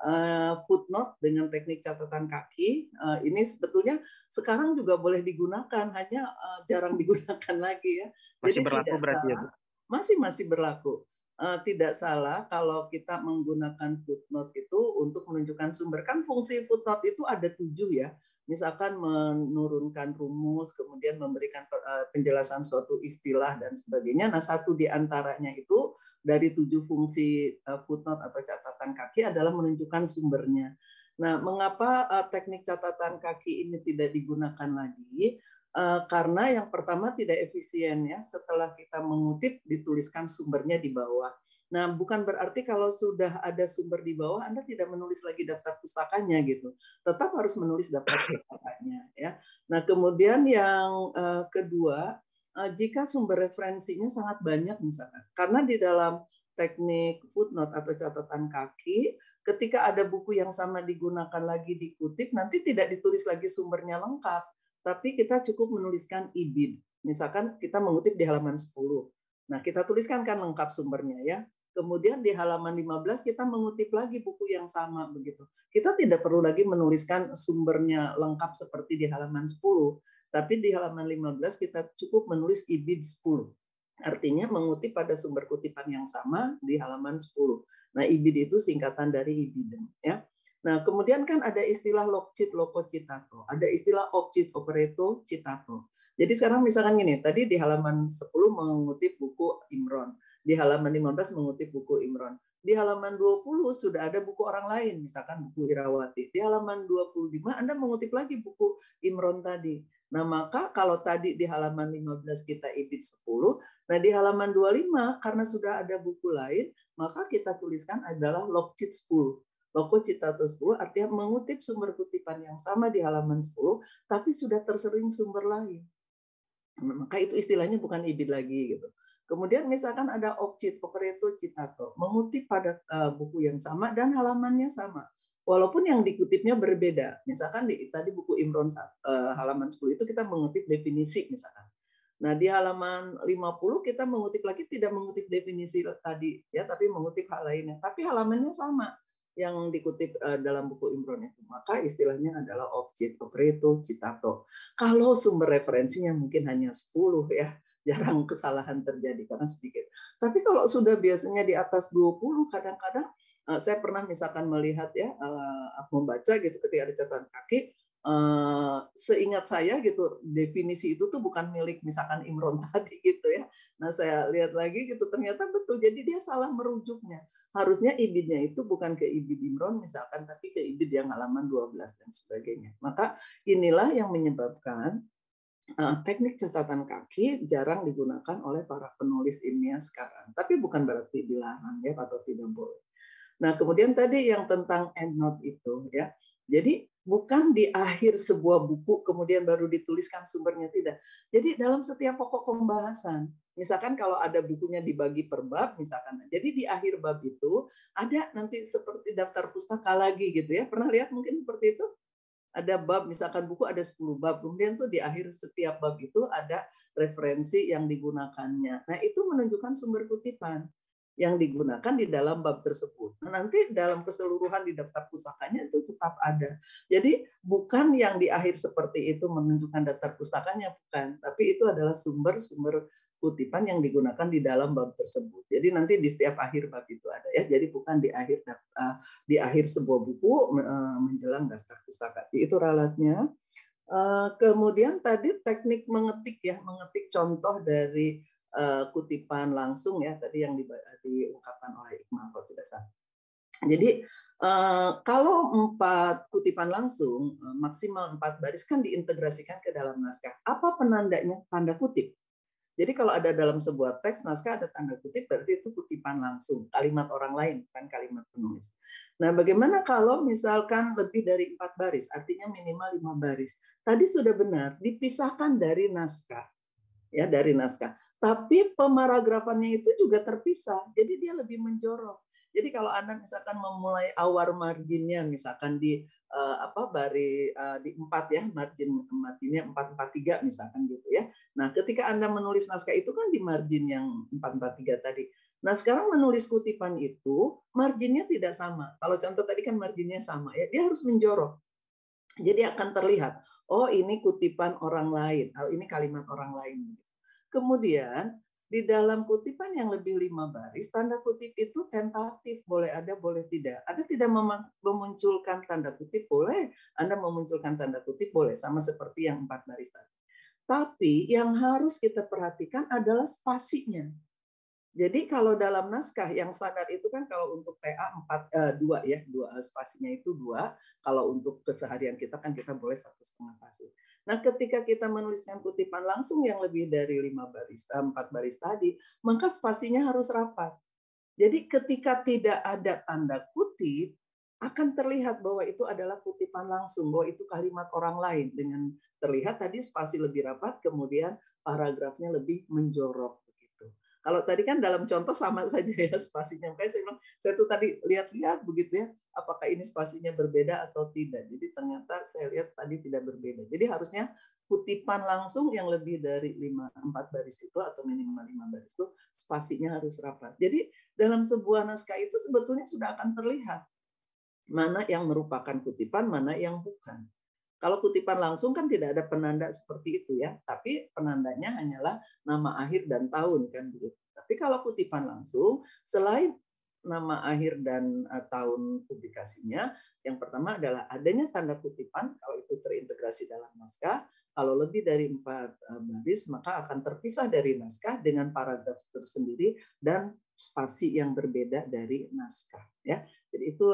footnote dengan teknik catatan kaki, ini sebetulnya sekarang juga boleh digunakan, hanya jarang digunakan lagi ya. Masih Jadi berlaku tidak berarti salah, ya, Bu? masih berlaku. Tidak salah kalau kita menggunakan footnote itu untuk menunjukkan sumber. Kan fungsi footnote itu ada 7 ya. Misalkan menurunkan rumus, kemudian memberikan penjelasan suatu istilah dan sebagainya. Nah, satu di antaranya itu dari 7 fungsi footnote atau catatan kaki adalah menunjukkan sumbernya. Nah, mengapa teknik catatan kaki ini tidak digunakan lagi? Karena yang pertama tidak efisien ya. Setelah kita mengutip dituliskan sumbernya di bawah. Nah, bukan berarti kalau sudah ada sumber di bawah Anda tidak menulis lagi daftar pustakanya gitu. Tetap harus menulis daftar pustakanya ya. Nah, kemudian yang kedua, jika sumber referensinya sangat banyak misalkan. Karena di dalam teknik footnote atau catatan kaki, ketika ada buku yang sama digunakan lagi dikutip, nanti tidak ditulis lagi sumbernya lengkap, tapi kita cukup menuliskan IBID. Misalkan kita mengutip di halaman 10. Nah, kita tuliskan kan lengkap sumbernya ya. Kemudian di halaman 15 kita mengutip lagi buku yang sama begitu. Kita tidak perlu lagi menuliskan sumbernya lengkap seperti di halaman 10, tapi di halaman 15 kita cukup menulis IBID 10. Artinya mengutip pada sumber kutipan yang sama di halaman 10. Nah, IBID itu singkatan dari IBIDEN ya. Nah, kemudian kan ada istilah logcit, loco, citato. Ada istilah opcit, operato, citato. Jadi sekarang misalkan gini, tadi di halaman 10 mengutip buku Imron. Di halaman 15 mengutip buku Imron. Di halaman 20 sudah ada buku orang lain, misalkan buku Irawati. Di halaman 25 Anda mengutip lagi buku Imron tadi. Nah, maka kalau tadi di halaman 15 kita IBID 10, nah di halaman 25 karena sudah ada buku lain, maka kita tuliskan adalah logcit 10. Loco citato 10 artinya mengutip sumber kutipan yang sama di halaman 10, tapi sudah tersering sumber lain. Maka itu istilahnya bukan IBID lagi gitu. Kemudian misalkan ada opcit, operato, citato, mengutip pada buku yang sama dan halamannya sama. Walaupun yang dikutipnya berbeda. Misalkan tadi buku Imron halaman 10 itu kita mengutip definisi misalkan. Nah, di halaman 50 kita mengutip lagi tidak mengutip definisi tadi ya, tapi mengutip hal lainnya. Tapi halamannya sama yang dikutip dalam buku Imron itu. Maka istilahnya adalah opcit, operato, citato. Kalau sumber referensinya mungkin hanya 10 ya, jarang kesalahan terjadi karena sedikit. Tapi kalau sudah biasanya di atas 20, kadang-kadang saya pernah misalkan melihat ya, membaca gitu ketika ada catatan kaki, seingat saya gitu definisi itu tuh bukan milik misalkan Imron tadi gitu ya. Nah, saya lihat lagi gitu ternyata betul, jadi dia salah merujuknya. Harusnya IBID-nya itu bukan ke IBID Imron misalkan, tapi ke IBID yang halaman 12 dan sebagainya. Maka inilah yang menyebabkan teknik catatan kaki jarang digunakan oleh para penulis ilmiah sekarang. Tapi bukan berarti dilarang ya atau tidak boleh. Nah, kemudian tadi yang tentang EndNote itu ya. Jadi bukan di akhir sebuah buku kemudian baru dituliskan sumbernya, tidak. Jadi dalam setiap pokok pembahasan, misalkan kalau ada bukunya dibagi per bab misalkan. Jadi di akhir bab itu ada nanti seperti daftar pustaka lagi gitu ya. Pernah lihat mungkin seperti itu? Ada bab, misalkan buku ada 10 bab, kemudian tuh di akhir setiap bab itu ada referensi yang digunakannya. Nah, itu menunjukkan sumber kutipan yang digunakan di dalam bab tersebut. Nah, nanti dalam keseluruhan di daftar pustakanya itu tetap ada. Jadi bukan yang di akhir seperti itu menunjukkan daftar pustakanya, bukan. Tapi itu adalah sumber-sumber kutipan yang digunakan di dalam bab tersebut. Jadi nanti di setiap akhir bab itu ada ya. Jadi bukan di akhir sebuah buku menjelang daftar pustaka. Itu ralatnya. Kemudian tadi teknik mengetik ya, mengetik contoh dari kutipan langsung ya tadi yang diungkapkan oleh Iqmal kalau tidak salah. Jadi kalau 4 kutipan langsung maksimal 4 baris kan diintegrasikan ke dalam naskah. Apa penandanya? Tanda kutip. Jadi kalau ada dalam sebuah teks naskah ada tanda kutip, berarti itu kutipan langsung, kalimat orang lain, bukan kalimat penulis. Nah, bagaimana kalau misalkan lebih dari 4 baris, artinya minimal 5 baris. Tadi sudah benar, dipisahkan dari naskah, ya dari naskah. Tapi pemaragrafannya itu juga terpisah, jadi dia lebih menjorok. Jadi kalau Anda misalkan memulai awar marginnya, misalkan di di 4 ya, marginnya 443 misalkan gitu ya. Nah, ketika Anda menulis naskah itu kan di margin yang 443 tadi. Nah, sekarang menulis kutipan itu marginnya tidak sama. Kalau contoh tadi kan marginnya sama ya, dia harus menjorok. Jadi akan terlihat, oh ini kutipan orang lain, oh ini kalimat orang lain. Kemudian di dalam kutipan yang lebih 5 baris, tanda kutip itu tentatif, boleh ada, boleh tidak. Anda tidak memunculkan tanda kutip, boleh. Anda memunculkan tanda kutip, boleh. Sama seperti yang 4 baris tadi. Tapi yang harus kita perhatikan adalah spasinya. Jadi kalau dalam naskah yang standar itu kan kalau untuk TA 2 ya, 2 spasinya itu 2. Kalau untuk keseharian kita kan kita boleh 1,5 spasi. Nah, ketika kita menuliskan kutipan langsung yang lebih dari 4 baris tadi, maka spasinya harus rapat. Jadi ketika tidak ada tanda kutip, akan terlihat bahwa itu adalah kutipan langsung, bahwa itu kalimat orang lain dengan terlihat tadi spasi lebih rapat, kemudian paragrafnya lebih menjorok. Kalau tadi kan dalam contoh sama saja ya spasinya. Makanya saya bilang, saya tuh tadi lihat-lihat begitu ya, apakah ini spasinya berbeda atau tidak. Jadi ternyata saya lihat tadi tidak berbeda. Jadi harusnya kutipan langsung yang lebih dari 4 baris itu atau minimal 5 baris itu spasinya harus rapat. Jadi dalam sebuah naskah itu sebetulnya sudah akan terlihat mana yang merupakan kutipan, mana yang bukan. Kalau kutipan langsung kan tidak ada penanda seperti itu ya, tapi penandanya hanyalah nama akhir dan tahun kan begitu. Tapi kalau kutipan langsung, selain nama akhir dan tahun publikasinya, yang pertama adalah adanya tanda kutipan kalau itu terintegrasi dalam naskah. Kalau lebih dari 4 baris maka akan terpisah dari naskah dengan paragraf tersendiri dan spasi yang berbeda dari naskah ya. Jadi itu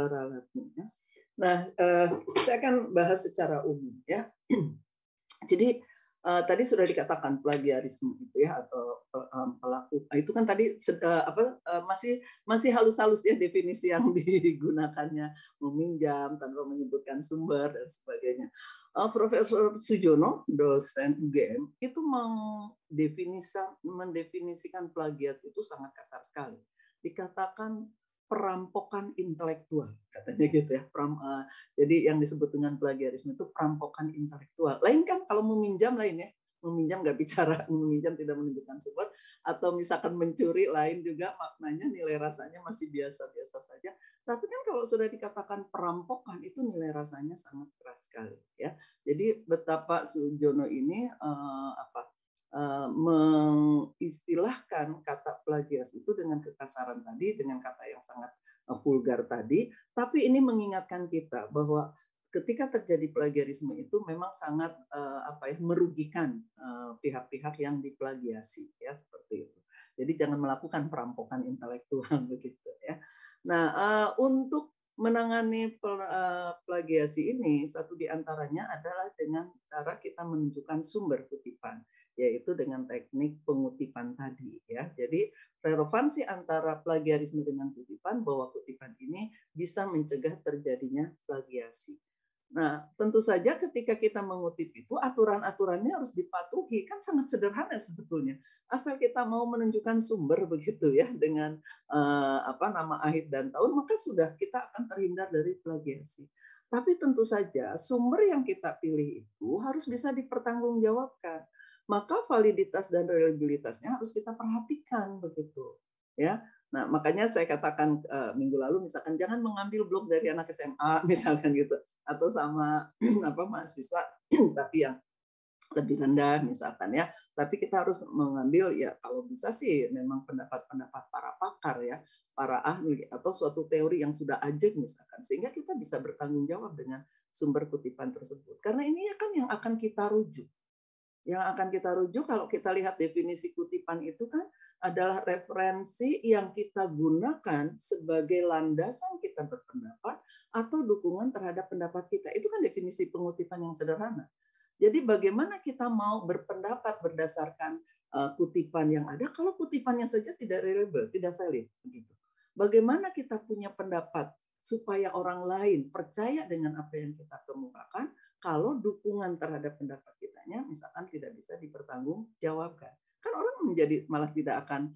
relatifnya. Nah, saya akan bahas secara umum ya. Jadi tadi sudah dikatakan plagiarisme itu ya atau pelaku itu kan tadi masih halus-halus ya definisi yang digunakannya, meminjam tanpa menyebutkan sumber dan sebagainya. Profesor Sujono, dosen UGM, itu mendefinisikan plagiat itu sangat kasar sekali. Dikatakan perampokan intelektual, katanya gitu ya. Jadi yang disebut dengan plagiarisme itu perampokan intelektual. Lain kan kalau meminjam lain ya. Meminjam nggak bicara, meminjam tidak menunjukkan sumber, atau misalkan mencuri lain juga maknanya nilai rasanya masih biasa-biasa saja. Tapi kan kalau sudah dikatakan perampokan itu nilai rasanya sangat keras sekali ya. Jadi betapa Sujono ini mengistilahkan kata plagias itu dengan kekasaran tadi, dengan kata yang sangat vulgar tadi, tapi ini mengingatkan kita bahwa ketika terjadi plagiarisme itu memang sangat merugikan pihak-pihak yang diplagiasi ya seperti itu. Jadi jangan melakukan perampokan intelektual begitu ya. Nah, untuk menangani plagiasi ini satu diantaranya adalah dengan cara kita menunjukkan sumber kutipan, yaitu dengan teknik pengutipan tadi ya. Jadi relevansi antara plagiarisme dengan kutipan bahwa kutipan ini bisa mencegah terjadinya plagiasi. Nah, tentu saja ketika kita mengutip itu aturan-aturannya harus dipatuhi, kan sangat sederhana sebetulnya. Asal kita mau menunjukkan sumber begitu ya dengan nama akhir dan tahun, maka sudah kita akan terhindar dari plagiasi. Tapi tentu saja sumber yang kita pilih itu harus bisa dipertanggungjawabkan. Maka validitas dan reliabilitasnya harus kita perhatikan begitu ya. Nah, makanya saya katakan minggu lalu misalkan jangan mengambil blog dari anak SMA misalkan gitu, atau sama mahasiswa tapi yang lebih rendah misalkan ya. Tapi kita harus mengambil ya kalau bisa sih memang pendapat-pendapat para pakar ya, para ahli atau suatu teori yang sudah ajeg misalkan, sehingga kita bisa bertanggung jawab dengan sumber kutipan tersebut. Karena ini ya kan yang akan kita rujuk. Yang akan kita rujuk kalau kita lihat definisi kutipan itu kan adalah referensi yang kita gunakan sebagai landasan kita berpendapat atau dukungan terhadap pendapat kita. Itu kan definisi pengutipan yang sederhana. Jadi bagaimana kita mau berpendapat berdasarkan kutipan yang ada kalau kutipannya saja tidak reliable, tidak valid begitu. Bagaimana kita punya pendapat supaya orang lain percaya dengan apa yang kita kemukakan kalau dukungan terhadap pendapat kitanya misalkan tidak bisa dipertanggungjawabkan. Kan orang menjadi malah tidak akan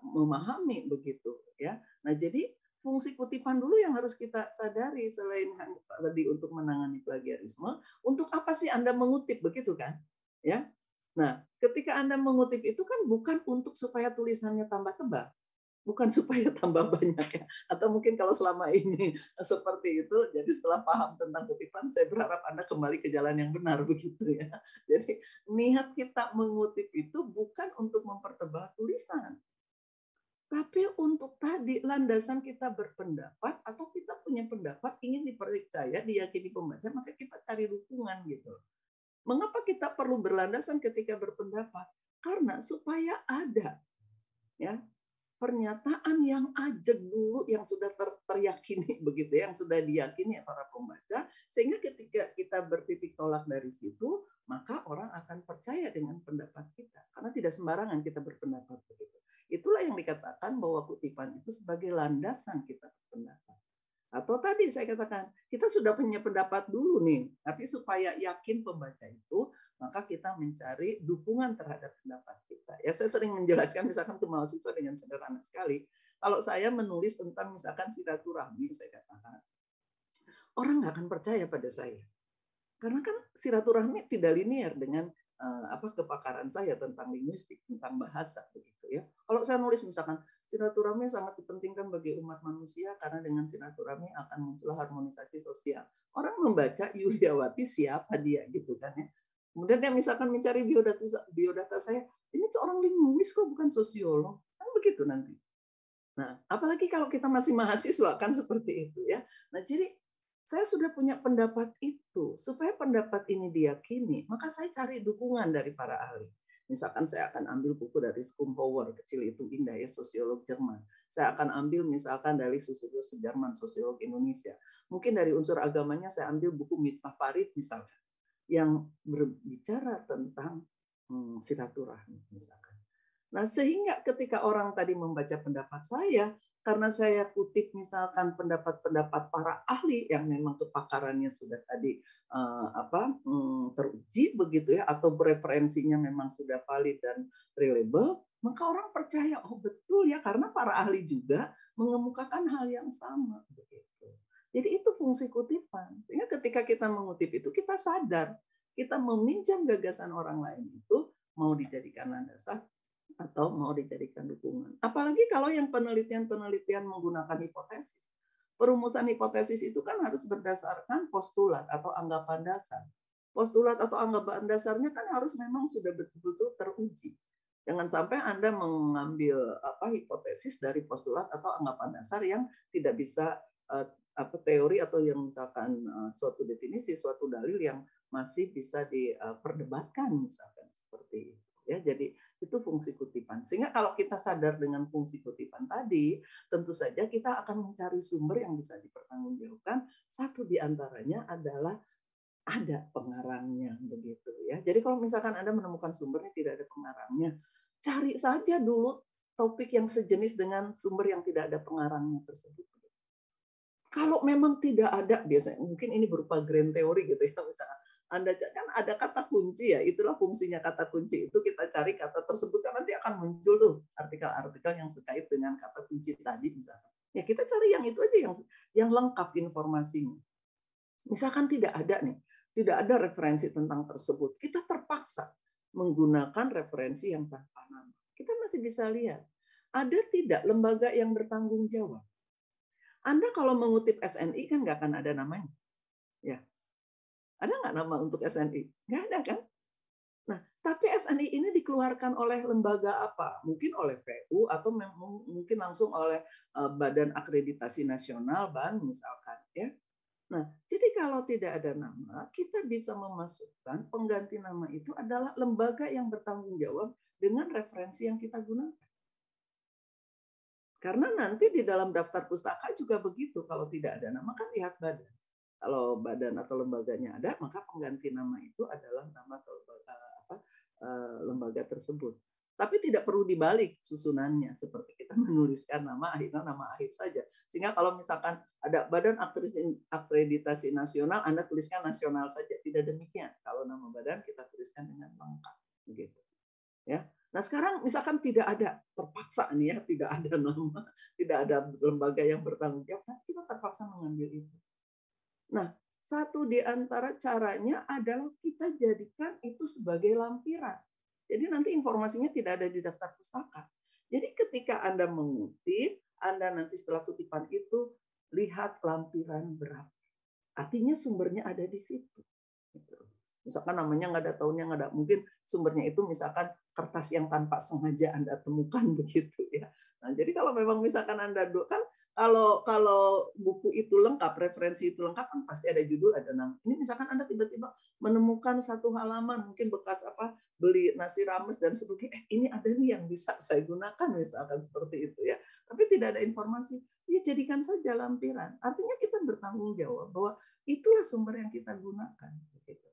memahami begitu ya. Nah, jadi fungsi kutipan dulu yang harus kita sadari selain tadi untuk menangani plagiarisme, untuk apa sih Anda mengutip begitu kan? Ya. Nah, ketika Anda mengutip itu kan bukan untuk supaya tulisannya tambah tebal, bukan supaya tambah banyak ya. Atau mungkin kalau selama ini seperti itu, jadi setelah paham tentang kutipan, saya berharap Anda kembali ke jalan yang benar begitu ya. Jadi niat kita mengutip itu bukan untuk mempertebal tulisan, tapi untuk tadi landasan kita berpendapat atau kita punya pendapat ingin dipercaya, diyakini pembaca, maka kita cari dukungan gitu. Mengapa kita perlu berlandasan ketika berpendapat? Karena supaya ada ya pernyataan yang ajeg dulu yang sudah teryakini begitu ya, yang sudah diyakini para pembaca, sehingga ketika kita bertitik tolak dari situ, maka orang akan percaya dengan pendapat kita karena tidak sembarangan kita berpendapat begitu. Itulah yang dikatakan bahwa kutipan itu sebagai landasan kita berpendapat. Atau tadi saya katakan, kita sudah punya pendapat dulu nih, tapi supaya yakin pembaca itu, maka kita mencari dukungan terhadap pendapat kita. Ya, saya sering menjelaskan misalkan ke mahasiswa dengan sederhana sekali. Kalau saya menulis tentang misalkan silaturahmi, saya katakan, orang nggak akan percaya pada saya. Karena kan silaturahmi tidak linear dengan kepakaran saya tentang linguistik, tentang bahasa begitu ya. Kalau saya nulis misalkan silaturahmi sangat dipentingkan bagi umat manusia karena dengan silaturahmi akan muncul harmonisasi sosial. Orang membaca Yuliawati siapa dia gitu kan ya. Kemudian dia misalkan mencari biodata saya, ini seorang linguis kok bukan sosiolog. Kan begitu nanti. Nah, apalagi kalau kita masih mahasiswa kan seperti itu ya. Nah, jadi saya sudah punya pendapat itu. Supaya pendapat ini diyakini, maka saya cari dukungan dari para ahli. Misalkan saya akan ambil buku dari Schopenhauer, Kecil Itu Indah ya, sosiolog Jerman. Saya akan ambil misalkan dari sosiolog Jerman, sosiolog Indonesia. Mungkin dari unsur agamanya saya ambil buku Miftah Farid misalkan, yang berbicara tentang silaturahmi misalkan. Nah, sehingga ketika orang tadi membaca pendapat saya, karena saya kutip misalkan pendapat-pendapat para ahli yang memang kepakarannya sudah tadi teruji begitu ya, atau referensinya memang sudah valid dan reliable, maka orang percaya, oh betul ya, karena para ahli juga mengemukakan hal yang sama begitu. Jadi itu fungsi kutipan. Sehingga ketika kita mengutip itu kita sadar, kita meminjam gagasan orang lain itu mau dijadikan landasan atau mau dijadikan dukungan. Apalagi kalau yang penelitian-penelitian menggunakan hipotesis. Perumusan hipotesis itu kan harus berdasarkan postulat atau anggapan dasar. Postulat atau anggapan dasarnya kan harus memang sudah betul-betul teruji. Jangan sampai Anda mengambil hipotesis dari postulat atau anggapan dasar yang tidak bisa teori atau yang misalkan suatu definisi, suatu dalil yang masih bisa diperdebatkan misalkan seperti itu. Ya, jadi itu fungsi kutipan. Sehingga kalau kita sadar dengan fungsi kutipan tadi, tentu saja kita akan mencari sumber yang bisa dipertanggungjawabkan. Satu di antaranya adalah ada pengarangnya begitu ya. Jadi kalau misalkan Anda menemukan sumbernya tidak ada pengarangnya, cari saja dulu topik yang sejenis dengan sumber yang tidak ada pengarangnya tersebut. Kalau memang tidak ada, biasanya mungkin ini berupa grand teori gitu ya, misalnya Anda kan ada kata kunci ya, itulah fungsinya kata kunci itu, kita cari kata tersebut kan nanti akan muncul tuh artikel-artikel yang terkait dengan kata kunci tadi misalkan. Ya kita cari yang itu aja yang lengkap informasinya. Misalkan tidak ada nih, tidak ada referensi tentang tersebut, kita terpaksa menggunakan referensi yang tanpa nama. Kita masih bisa lihat, ada tidak lembaga yang bertanggung jawab. Anda kalau mengutip SNI kan nggak akan ada namanya. Ya. Ada nggak nama untuk SNI? Nggak ada kan? Nah, tapi SNI ini dikeluarkan oleh lembaga apa? Mungkin oleh PU atau mungkin langsung oleh Badan Akreditasi Nasional, BAN misalkan. Ya. Nah, jadi kalau tidak ada nama, kita bisa memasukkan pengganti nama itu adalah lembaga yang bertanggung jawab dengan referensi yang kita gunakan. Karena nanti di dalam daftar pustaka juga begitu, kalau tidak ada nama kan lihat badan. Kalau badan atau lembaganya ada, maka pengganti nama itu adalah nama lembaga tersebut. Tapi tidak perlu dibalik susunannya seperti kita menuliskan nama akhirnya nama akhir saja. Sehingga kalau misalkan ada Badan Akreditasi Nasional, Anda tuliskan nasional saja. Tidak demikian. Kalau nama badan kita tuliskan dengan lengkap, begitu. Ya. Nah sekarang misalkan tidak ada, terpaksa nih ya, tidak ada nama, tidak ada lembaga yang bertanggung jawab, tapi kita terpaksa mengambil itu. Nah, satu di antara caranya adalah kita jadikan itu sebagai lampiran. Jadi nanti informasinya tidak ada di daftar pustaka. Jadi ketika Anda mengutip, Anda nanti setelah kutipan itu lihat lampiran berapa. Artinya sumbernya ada di situ. Misalkan namanya nggak ada, tahunnya nggak ada, mungkin sumbernya itu misalkan kertas yang tanpa sengaja Anda temukan begitu ya. Nah, jadi kalau memang misalkan Anda kan kalau buku itu lengkap, referensi itu lengkap kan pasti ada judul, ada nama. Ini misalkan Anda tiba-tiba menemukan satu halaman, mungkin bekas beli nasi rames dan sebagainya, ini ada nih yang bisa saya gunakan misalkan seperti itu ya. Tapi tidak ada informasi, ya jadikan saja lampiran. Artinya kita bertanggung jawab bahwa itulah sumber yang kita gunakan. Gitu.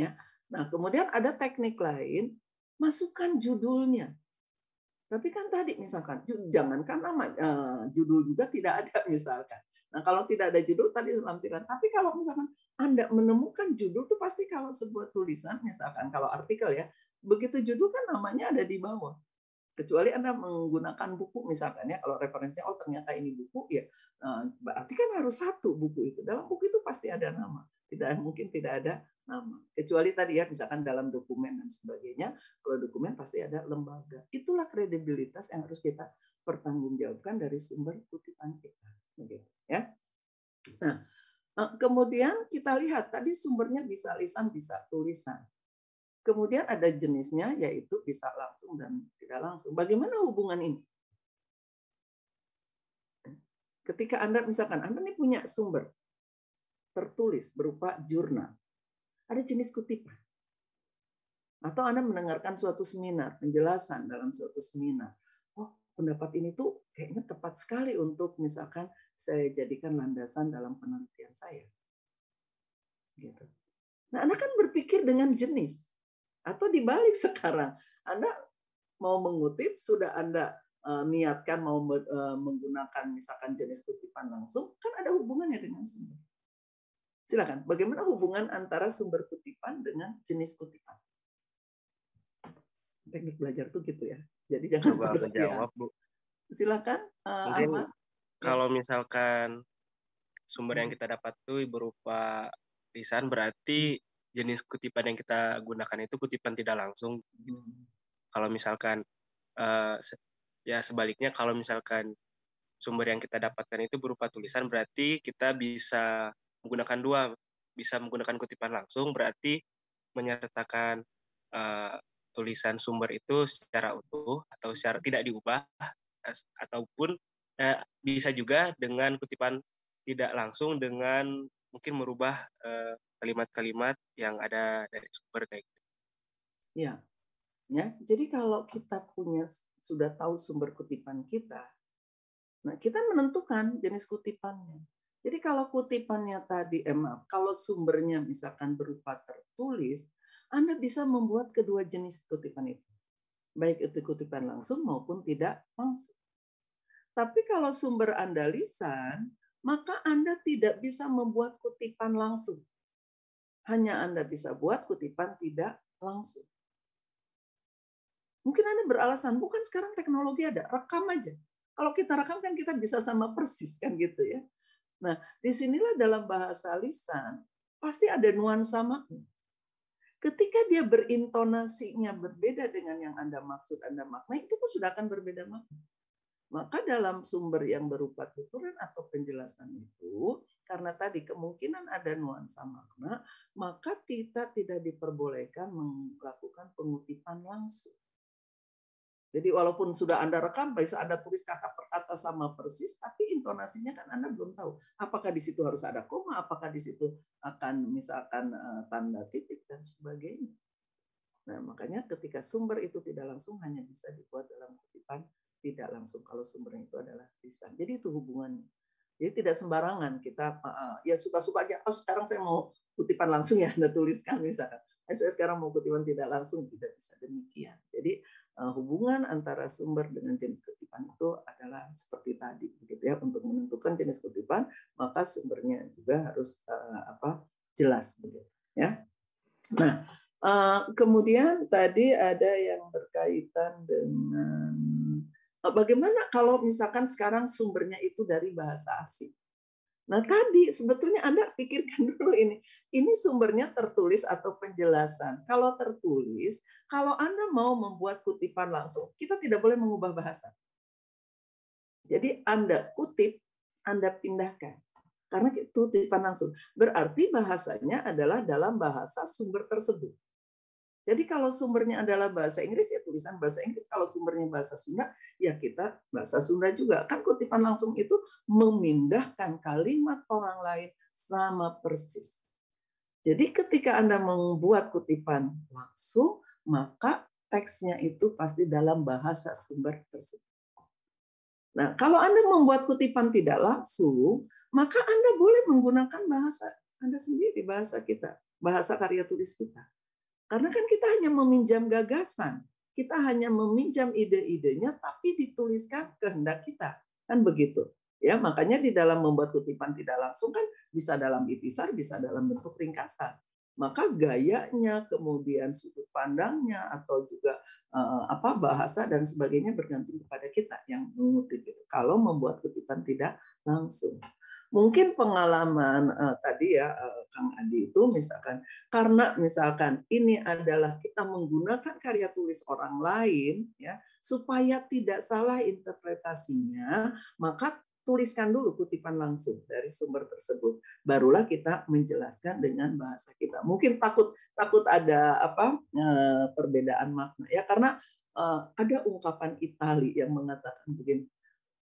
Ya. Nah kemudian ada teknik lain, masukkan judulnya. Tapi kan tadi misalkan, jangankan nama, judul juga tidak ada misalkan. Nah kalau tidak ada judul tadi lampiran. Tapi kalau misalkan Anda menemukan judul itu pasti kalau sebuah tulisan, misalkan kalau artikel ya, begitu judul kan namanya ada di bawah. Kecuali Anda menggunakan buku misalkan ya, kalau referensinya oh ternyata ini buku ya, berarti kan harus satu buku itu. Dalam buku itu pasti ada nama. Tidak mungkin tidak ada nama. Kecuali tadi ya misalkan dalam dokumen dan sebagainya, kalau dokumen pasti ada lembaga. Itulah kredibilitas yang harus kita pertanggungjawabkan dari sumber kutipan kita. Begitu, ya. Nah, kemudian kita lihat tadi sumbernya bisa lisan, bisa tulisan. Kemudian ada jenisnya yaitu bisa langsung dan tidak langsung. Bagaimana hubungan ini? Ketika Anda misalkan Anda ini punya sumber tertulis berupa jurnal, ada jenis kutipan. Atau Anda mendengarkan suatu seminar, penjelasan dalam suatu seminar. Oh, pendapat ini tuh kayaknya tepat sekali untuk misalkan saya jadikan landasan dalam penelitian saya. Gitu. Nah, Anda kan berpikir dengan jenis. Atau dibalik sekarang, Anda mau mengutip, sudah Anda niatkan mau menggunakan misalkan jenis kutipan langsung, kan ada hubungannya dengan sumber. Silakan, bagaimana hubungan antara sumber kutipan dengan jenis kutipan? Teknik belajar tuh gitu ya. Jadi jangan coba menjawab, Bu. Silakan, mungkin kalau misalkan sumber yang kita dapat itu berupa lisan, berarti jenis kutipan yang kita gunakan itu kutipan tidak langsung. Kalau misalkan ya sebaliknya, kalau misalkan sumber yang kita dapatkan itu berupa tulisan, berarti kita bisa menggunakan dua, bisa menggunakan kutipan langsung, berarti menyertakan tulisan sumber itu secara utuh atau secara tidak diubah, ataupun bisa juga dengan kutipan tidak langsung dengan mungkin merubah kalimat-kalimat yang ada dari sumber kayak gitu. Ya. Ya, jadi kalau kita sudah tahu sumber kutipan kita, nah kita menentukan jenis kutipannya. Jadi kalau kutipannya tadi, kalau sumbernya misalkan berupa tertulis, Anda bisa membuat kedua jenis kutipan itu. Baik itu kutipan langsung maupun tidak langsung. Tapi kalau sumber Anda lisan, maka Anda tidak bisa membuat kutipan langsung. Hanya Anda bisa buat kutipan tidak langsung. Mungkin Anda beralasan, bukan sekarang teknologi ada, rekam aja. Kalau kita rekam kan kita bisa sama persis kan gitu ya. Nah, disinilah dalam bahasa lisan pasti ada nuansa makna. Ketika dia berintonasinya berbeda dengan yang Anda maksud, Anda makna, itu pun sudah akan berbeda makna. Maka dalam sumber yang berupa tuturan atau penjelasan itu, karena tadi kemungkinan ada nuansa makna, maka kita tidak diperbolehkan melakukan pengutipan langsung. Jadi walaupun sudah Anda rekam, bisa Anda tulis kata per kata sama persis, tapi intonasinya kan Anda belum tahu. Apakah di situ harus ada koma, apakah di situ akan misalkan tanda titik dan sebagainya. Nah, makanya ketika sumber itu tidak langsung hanya bisa dibuat dalam kutipan tidak langsung kalau sumbernya itu adalah lisan. Jadi itu hubungannya. Jadi tidak sembarangan kita ya suka-suka aja. Oh, sekarang saya mau kutipan langsung ya Anda tuliskan misalkan. Saya sekarang mau kutipan tidak langsung, tidak bisa demikian. Jadi hubungan antara sumber dengan jenis kutipan itu adalah seperti tadi, begitu ya. Untuk menentukan jenis kutipan, maka sumbernya juga harus jelas, begitu ya. Nah, kemudian tadi ada yang berkaitan dengan bagaimana kalau misalkan sekarang sumbernya itu dari bahasa asing. Nah, tadi sebetulnya Anda pikirkan dulu ini sumbernya tertulis atau penjelasan. Kalau tertulis, kalau Anda mau membuat kutipan langsung, kita tidak boleh mengubah bahasa. Jadi Anda kutip, Anda pindahkan. Karena kutipan langsung. Berarti bahasanya adalah dalam bahasa sumber tersebut. Jadi kalau sumbernya adalah bahasa Inggris, ya tulisan bahasa Inggris. Kalau sumbernya bahasa Sunda, ya kita bahasa Sunda juga. Kan kutipan langsung itu memindahkan kalimat orang lain sama persis. Jadi ketika Anda membuat kutipan langsung, maka teksnya itu pasti dalam bahasa sumber tersebut. Nah, kalau Anda membuat kutipan tidak langsung, maka Anda boleh menggunakan bahasa Anda sendiri, bahasa kita, bahasa karya tulis kita. Karena kan kita hanya meminjam gagasan, kita hanya meminjam ide-idenya, tapi dituliskan kehendak kita, kan begitu. Ya, makanya di dalam membuat kutipan tidak langsung kan bisa dalam ikhtisar, bisa dalam bentuk ringkasan. Maka gayanya, kemudian sudut pandangnya, atau juga bahasa dan sebagainya bergantung kepada kita yang mengutip itu. Kalau membuat kutipan tidak langsung. Mungkin pengalaman tadi ya Kang Adi itu misalkan karena misalkan ini adalah kita menggunakan karya tulis orang lain ya supaya tidak salah interpretasinya, maka tuliskan dulu kutipan langsung dari sumber tersebut, barulah kita menjelaskan dengan bahasa kita. Mungkin takut ada perbedaan makna ya, karena ada ungkapan Itali yang mengatakan begini,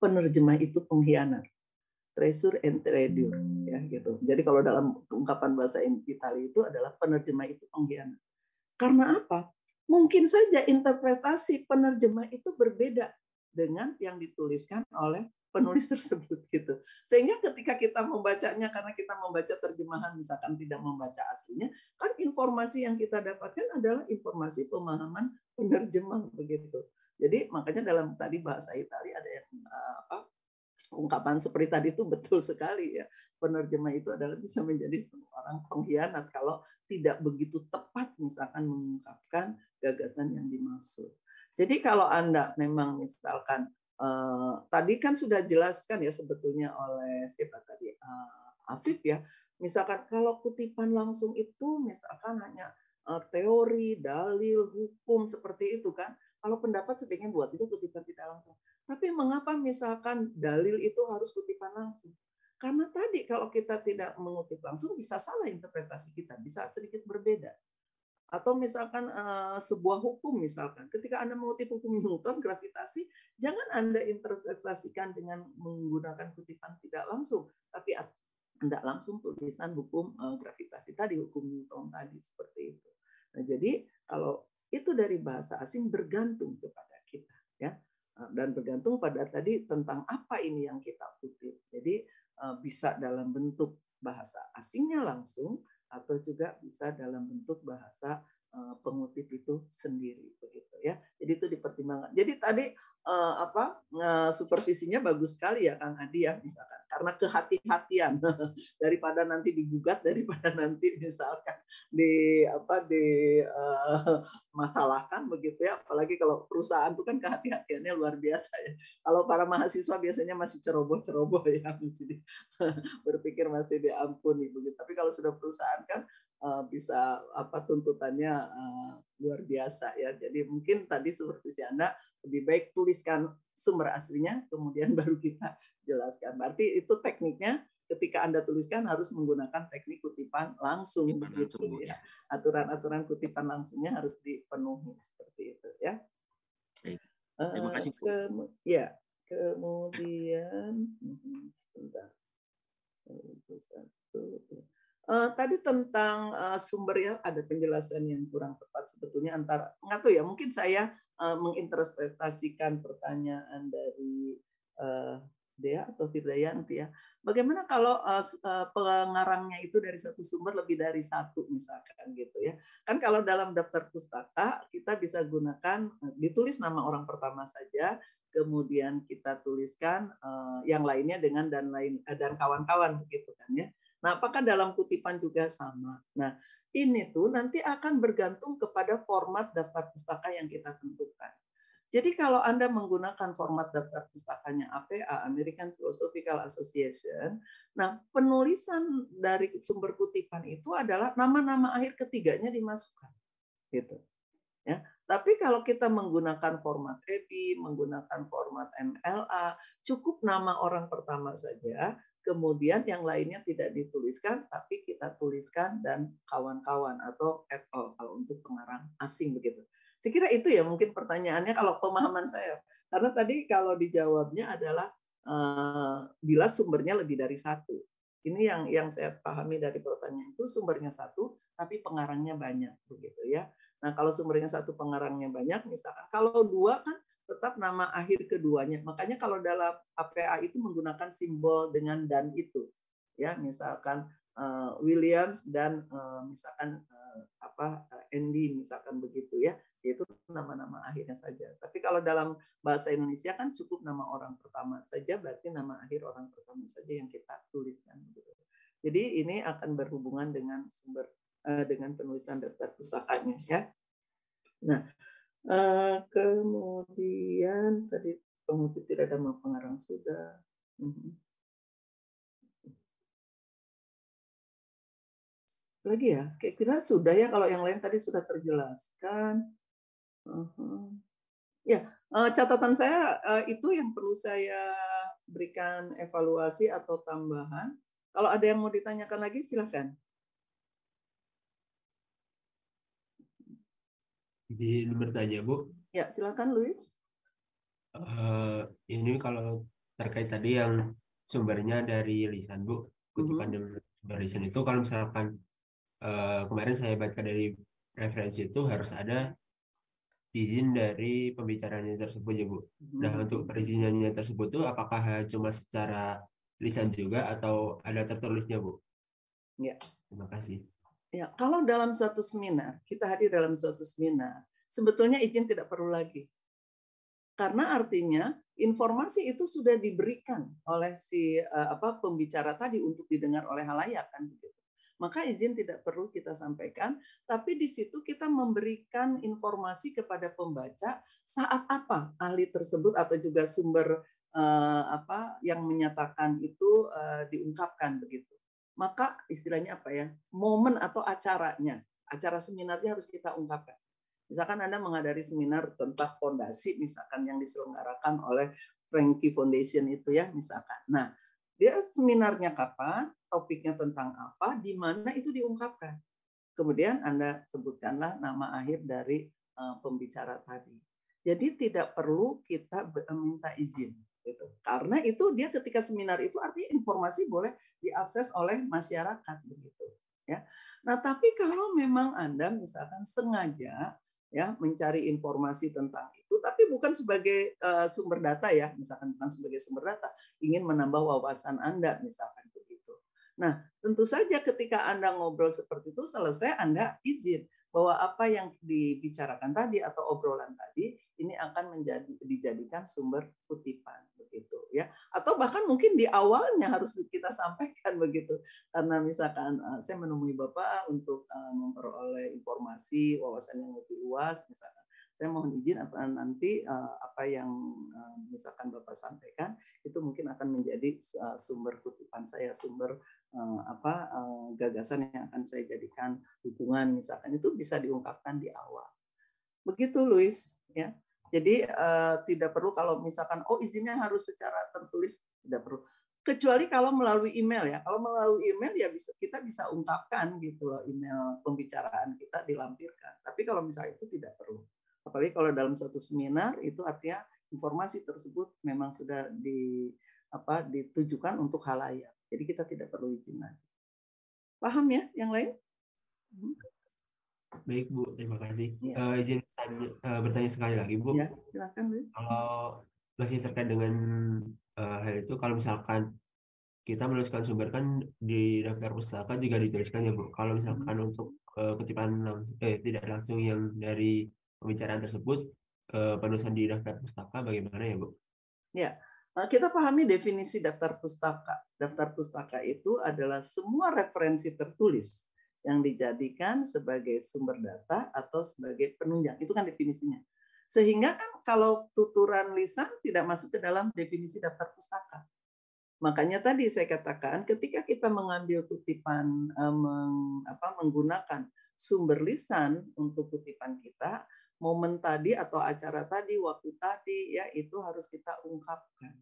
penerjemah itu pengkhianat. Tresur and tredur ya gitu. Jadi kalau dalam ungkapan bahasa Italia itu adalah penerjemah itu pengkhianat. Karena apa? Mungkin saja interpretasi penerjemah itu berbeda dengan yang dituliskan oleh penulis tersebut gitu. Sehingga ketika kita membacanya, karena kita membaca terjemahan misalkan tidak membaca aslinya, kan informasi yang kita dapatkan adalah informasi pemahaman penerjemah begitu. Jadi makanya dalam tadi bahasa Italia ada yang ungkapan seperti tadi itu betul sekali ya. Penerjemah itu adalah bisa menjadi seorang pengkhianat kalau tidak begitu tepat misalkan mengungkapkan gagasan yang dimaksud. Jadi kalau Anda memang misalkan tadi kan sudah jelaskan ya sebetulnya oleh siapa tadi Afif ya. Misalkan kalau kutipan langsung itu misalkan hanya teori, dalil, hukum seperti itu kan. Kalau pendapat saya pengen buat itu kutipan tidak langsung. Tapi mengapa misalkan dalil itu harus kutipan langsung? Karena tadi kalau kita tidak mengutip langsung bisa salah interpretasi kita, bisa sedikit berbeda. Atau misalkan sebuah hukum misalkan, ketika Anda mengutip hukum Newton gravitasi, jangan Anda interpretasikan dengan menggunakan kutipan tidak langsung, tapi Anda langsung tulisan hukum gravitasi tadi, hukum Newton tadi seperti itu. Nah, jadi kalau itu dari bahasa asing bergantung kepada kita ya, dan bergantung pada tadi tentang apa ini yang kita kutip. Jadi bisa dalam bentuk bahasa asingnya langsung atau juga bisa dalam bentuk bahasa pengutip itu sendiri begitu ya. Jadi itu dipertimbangkan. Jadi tadi supervisinya bagus sekali ya Kang Adi ya, misalkan karena kehati-hatian daripada nanti digugat, daripada nanti misalkan masalahkan begitu ya. Apalagi kalau perusahaan itu kan kehati-hatiannya luar biasa ya. Kalau para mahasiswa biasanya masih ceroboh-ceroboh ya, masih berpikir masih diampuni begitu. Tapi kalau sudah perusahaan kan bisa tuntutannya luar biasa ya. Jadi mungkin tadi supervisi Anda lebih baik tuliskan sumber aslinya, kemudian baru kita jelaskan. Berarti itu tekniknya ketika Anda tuliskan harus menggunakan teknik kutipan langsung begitu ya. Aturan-aturan kutipan langsungnya harus dipenuhi seperti itu ya. Terima kasih Bu. Kemudian sebentar. Tadi tentang sumber ya, ada penjelasan yang kurang tepat sebetulnya antara nggak tahu ya, mungkin saya menginterpretasikan pertanyaan dari Dea ya atau Firdayanti ya. Bagaimana kalau pengarangnya itu dari satu sumber lebih dari satu misalkan gitu ya. Kan kalau dalam daftar pustaka kita bisa gunakan ditulis nama orang pertama saja, kemudian kita tuliskan yang lainnya dengan dan kawan-kawan begitu kan ya. Nah, apakah dalam kutipan juga sama? Nah, ini tuh nanti akan bergantung kepada format daftar pustaka yang kita tentukan. Jadi kalau Anda menggunakan format daftar pustakanya APA, American Philosophical Association, nah penulisan dari sumber kutipan itu adalah nama-nama akhir ketiganya dimasukkan, gitu. Ya. Tapi kalau kita menggunakan format EPI, menggunakan format MLA, cukup nama orang pertama saja, kemudian yang lainnya tidak dituliskan, tapi kita tuliskan dan kawan-kawan atau et al. Kalau untuk pengarang asing begitu. Saya kira itu ya mungkin pertanyaannya kalau pemahaman saya. Karena tadi kalau dijawabnya adalah bila sumbernya lebih dari satu. Ini yang saya pahami dari pertanyaan itu sumbernya satu, tapi pengarangnya banyak begitu ya. Nah kalau sumbernya satu, pengarangnya banyak, misalkan kalau dua kan tetap nama akhir keduanya. Makanya kalau dalam APA itu menggunakan simbol dengan dan itu, ya misalkan Williams dan misalkan Andy misalkan begitu ya. Yaitu nama-nama akhirnya saja. Tapi kalau dalam bahasa Indonesia kan cukup nama orang pertama saja, berarti nama akhir orang pertama saja yang kita tuliskan. Jadi ini akan berhubungan dengan sumber dengan penulisan daftar pustakanya ya. Nah, kemudian tadi pengutip tidak ada mau pengarang sudah. Lagi ya, kira-kira sudah ya kalau yang lain tadi sudah terjelaskan. Ya, catatan saya itu yang perlu saya berikan evaluasi atau tambahan. Kalau ada yang mau ditanyakan lagi, silakan. Izin bertanya, Bu. Ya, silakan, Luis. Ini kalau terkait tadi yang sumbernya dari lisan, Bu, kutipan dari lisan itu kalau misalkan kemarin saya baca dari referensi itu harus ada izin dari pembicaranya tersebut ya Bu. Nah untuk perizinannya tersebut tuh apakah cuma secara lisan juga atau ada tertulisnya Bu? Ya. Terima kasih. Ya, kalau dalam suatu seminar, kita hadir dalam suatu seminar, sebetulnya izin tidak perlu lagi. Karena artinya informasi itu sudah diberikan oleh si pembicara tadi untuk didengar oleh halayak kan begitu. Maka izin tidak perlu kita sampaikan, tapi di situ kita memberikan informasi kepada pembaca saat apa ahli tersebut atau juga sumber yang menyatakan itu diungkapkan begitu. Maka istilahnya apa ya? Momen atau acaranya, acara seminarnya harus kita ungkapkan. Misalkan Anda menghadiri seminar tentang fondasi, misalkan yang diselenggarakan oleh Frankie Foundation itu ya, misalkan. Nah, dia seminarnya kapan, topiknya tentang apa, di mana itu diungkapkan. Kemudian Anda sebutkanlah nama akhir dari pembicara tadi. Jadi tidak perlu kita minta izin, gitu. Karena itu dia ketika seminar itu artinya informasi boleh diakses oleh masyarakat, begitu. Ya. Nah, tapi kalau memang Anda misalkan sengaja ya mencari informasi tentang itu, tapi bukan sebagai sumber data ya, misalkan bukan sebagai sumber data, ingin menambah wawasan Anda misalkan begitu. Nah, tentu saja ketika Anda ngobrol seperti itu selesai Anda izin bahwa apa yang dibicarakan tadi atau obrolan tadi ini akan dijadikan sumber kutipan begitu ya. Atau bahkan mungkin di awalnya harus kita sampaikan begitu. Karena misalkan saya menemui Bapak untuk memperoleh informasi wawasan yang lebih luas misalkan. Saya mohon izin nanti apa yang misalkan Bapak sampaikan itu mungkin akan menjadi sumber kutipan saya, sumber gagasan yang akan saya jadikan dukungan misalkan itu bisa diungkapkan di awal. Begitu Luis ya. Jadi tidak perlu kalau misalkan izinnya harus secara tertulis, tidak perlu. Kecuali kalau melalui email ya. Kalau melalui email ya kita bisa ungkapkan gitu loh, email pembicaraan kita dilampirkan. Tapi kalau misalnya itu tidak perlu. Apalagi kalau dalam suatu seminar itu artinya informasi tersebut memang sudah ditujukan untuk halayak. Jadi kita tidak perlu izin lagi. Paham ya yang lain? Baik Bu, terima kasih. Ya. Izin bertanya sekali lagi Bu. Ya, silakan Bu. Kalau masih terkait dengan hal itu kalau misalkan kita menuliskan sumber kan di daftar pustaka juga dituliskan ya Bu. Kalau misalkan untuk kutipan tidak langsung yang dari pembicaraan tersebut, penulisan di daftar pustaka bagaimana ya Bu? Ya, kita pahami definisi daftar pustaka. Daftar pustaka itu adalah semua referensi tertulis yang dijadikan sebagai sumber data atau sebagai penunjang. Itu kan definisinya. Sehingga kan kalau tuturan lisan tidak masuk ke dalam definisi daftar pustaka. Makanya tadi saya katakan ketika kita mengambil kutipan, menggunakan sumber lisan untuk kutipan kita, momen tadi atau acara tadi, waktu tadi, ya itu harus kita ungkapkan.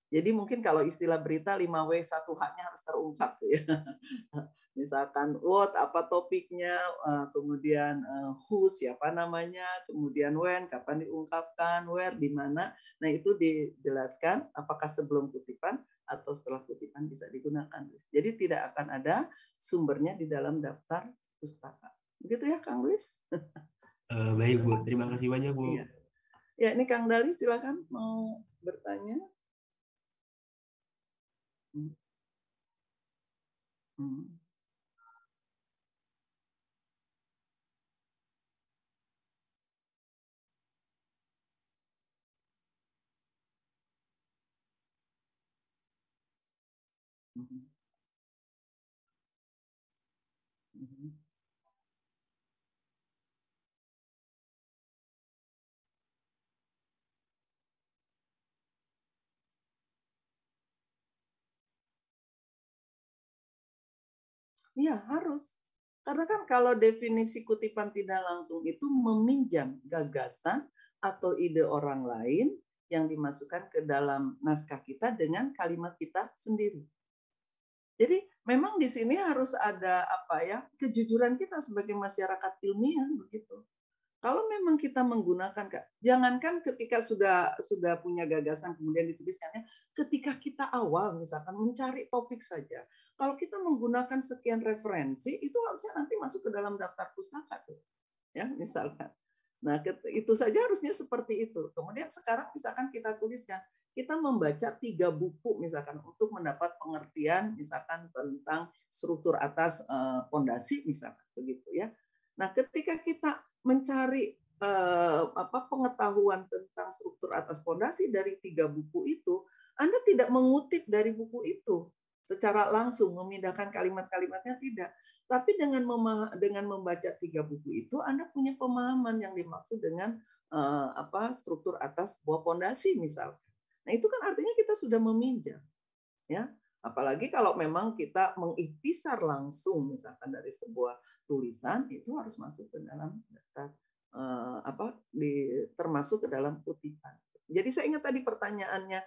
Jadi mungkin kalau istilah berita 5W 1H-nya harus terungkap ya. Misalkan what apa topiknya, kemudian who siapa namanya, kemudian when kapan diungkapkan, where di mana. Nah itu dijelaskan apakah sebelum kutipan atau setelah kutipan bisa digunakan. Jadi tidak akan ada sumbernya di dalam daftar pustaka. Begitu ya Kang Luis? Baik Bu, terima kasih banyak Bu. Iya. Ya ini Kang Dali silakan mau bertanya. Iya, harus. Karena kan kalau definisi kutipan tidak langsung itu meminjam gagasan atau ide orang lain yang dimasukkan ke dalam naskah kita dengan kalimat kita sendiri. Jadi memang di sini harus ada kejujuran kita sebagai masyarakat ilmiah begitu. Kalau memang kita menggunakan, jangankan ketika sudah punya gagasan kemudian dituliskannya, ketika kita awal misalkan mencari topik saja, kalau kita menggunakan sekian referensi itu harusnya nanti masuk ke dalam daftar pustaka tuh, ya misalkan. Nah itu saja harusnya seperti itu. Kemudian sekarang misalkan kita tuliskan, kita membaca 3 buku misalkan untuk mendapat pengertian misalkan tentang struktur atas fondasi misalkan begitu ya. Nah ketika kita mencari pengetahuan tentang struktur atas fondasi dari 3 buku itu, Anda tidak mengutip dari buku itu secara langsung memindahkan kalimat-kalimatnya tidak, tapi dengan membaca 3 buku itu Anda punya pemahaman yang dimaksud dengan struktur atas sebuah fondasi misalnya. Nah itu kan artinya kita sudah meminjam, ya. Apalagi kalau memang kita mengikhtisar langsung misalkan dari sebuah tulisan itu harus masuk ke dalam daftar termasuk ke dalam kutipan. Jadi saya ingat tadi pertanyaannya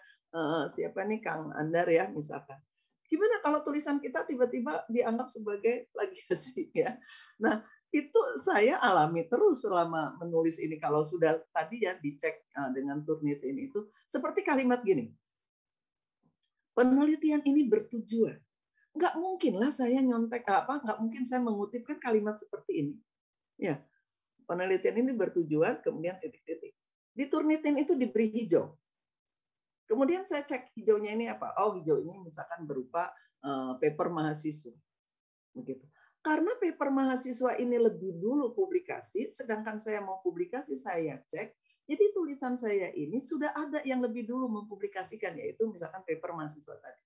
siapa nih Kang Andar ya misalkan. Gimana kalau tulisan kita tiba-tiba dianggap sebagai plagiasi ya. Nah, itu saya alami terus selama menulis ini kalau sudah tadi ya dicek dengan Turnitin itu seperti kalimat gini. Penelitian ini bertujuan. Nggak mungkin lah saya nyontek nggak mungkin saya mengutipkan kalimat seperti ini. Ya, penelitian ini bertujuan, kemudian titik-titik. Di Turnitin itu diberi hijau. Kemudian saya cek hijaunya ini apa? Oh, hijau ini misalkan berupa paper mahasiswa. Begitu. Karena paper mahasiswa ini lebih dulu publikasi, sedangkan saya mau publikasi saya cek, jadi tulisan saya ini sudah ada yang lebih dulu mempublikasikan, yaitu misalkan paper mahasiswa tadi.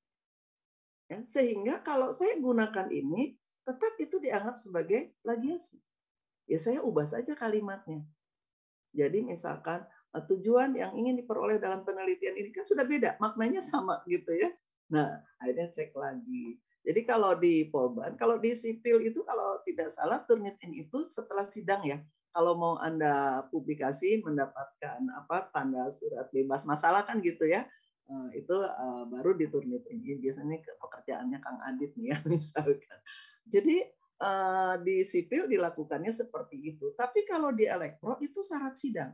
Ya, sehingga kalau saya gunakan ini, tetap itu dianggap sebagai plagiasi. Ya saya ubah saja kalimatnya. Jadi misalkan tujuan yang ingin diperoleh dalam penelitian ini kan sudah beda, maknanya sama gitu ya. Nah, akhirnya cek lagi. Jadi kalau di Polban, kalau di sipil itu kalau tidak salah Turnitin itu setelah sidang ya. Kalau mau Anda publikasi mendapatkan tanda surat bebas masalah kan gitu ya. Itu baru di Turnitin. Biasanya pekerjaannya Kang Adit nih ya misalkan. Jadi di sipil dilakukannya seperti itu. Tapi kalau di elektro itu syarat sidang.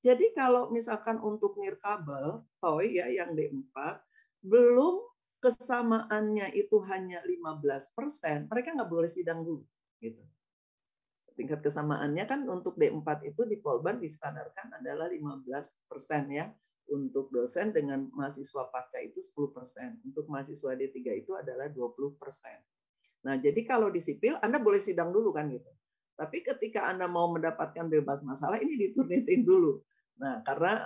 Jadi kalau misalkan untuk nirkabel, toy ya yang D4, belum kesamaannya itu hanya 15%, mereka nggak boleh sidang dulu. Gitu. Tingkat kesamaannya kan untuk D4 itu di Polban distandarkan adalah 15% ya. Untuk dosen dengan mahasiswa pasca itu 10%. Untuk mahasiswa D3 itu adalah 20%. Nah, jadi kalau di sipil Anda boleh sidang dulu kan gitu. Tapi ketika Anda mau mendapatkan bebas masalah ini diturnitin dulu. Nah, karena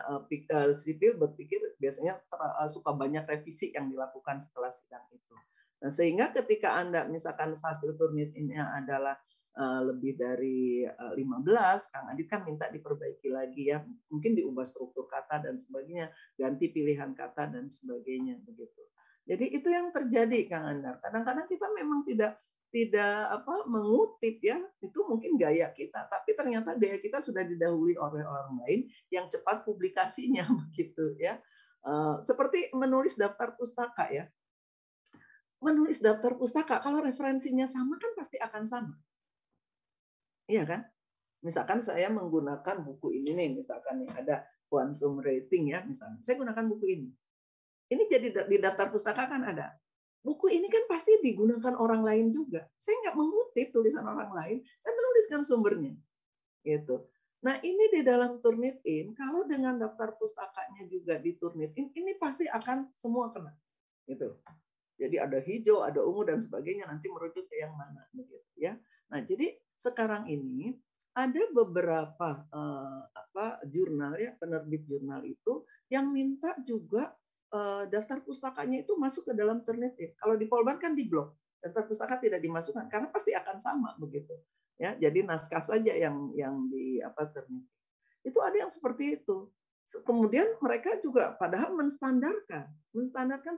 sipil berpikir biasanya suka banyak revisi yang dilakukan setelah sidang itu. Nah, sehingga ketika Anda misalkan hasil turnitinnya adalah lebih dari 15, Kang Adit kan minta diperbaiki lagi ya, mungkin diubah struktur kata dan sebagainya, ganti pilihan kata dan sebagainya begitu. Jadi itu yang terjadi Kang Andar. Kadang-kadang kita memang tidak mengutip ya, itu mungkin gaya kita, tapi ternyata gaya kita sudah didahului oleh orang lain yang cepat publikasinya begitu ya. Seperti menulis daftar pustaka ya. Menulis daftar pustaka kalau referensinya sama kan pasti akan sama. Iya kan? Misalkan saya menggunakan buku ini nih, misalkan nih ada quantum rating ya, misalnya. Saya gunakan buku ini. Ini jadi di daftar pustaka kan ada. Buku ini kan pasti digunakan orang lain juga. Saya nggak mengutip tulisan orang lain, saya menuliskan sumbernya. Gitu. Nah, ini di dalam Turnitin, kalau dengan daftar pustakanya juga di Turnitin, ini pasti akan semua kena. Gitu. Jadi ada hijau, ada ungu dan sebagainya, nanti merujuk ke yang mana begitu ya. Nah, jadi sekarang ini ada beberapa jurnal ya, penerbit jurnal itu yang minta juga daftar pustakanya itu masuk ke dalam Turnitin. Kalau di Polban kan di blok, daftar pustaka tidak dimasukkan karena pasti akan sama begitu. Ya, jadi naskah saja yang di Turnitin. Itu ada yang seperti itu. Kemudian mereka juga padahal menstandarkan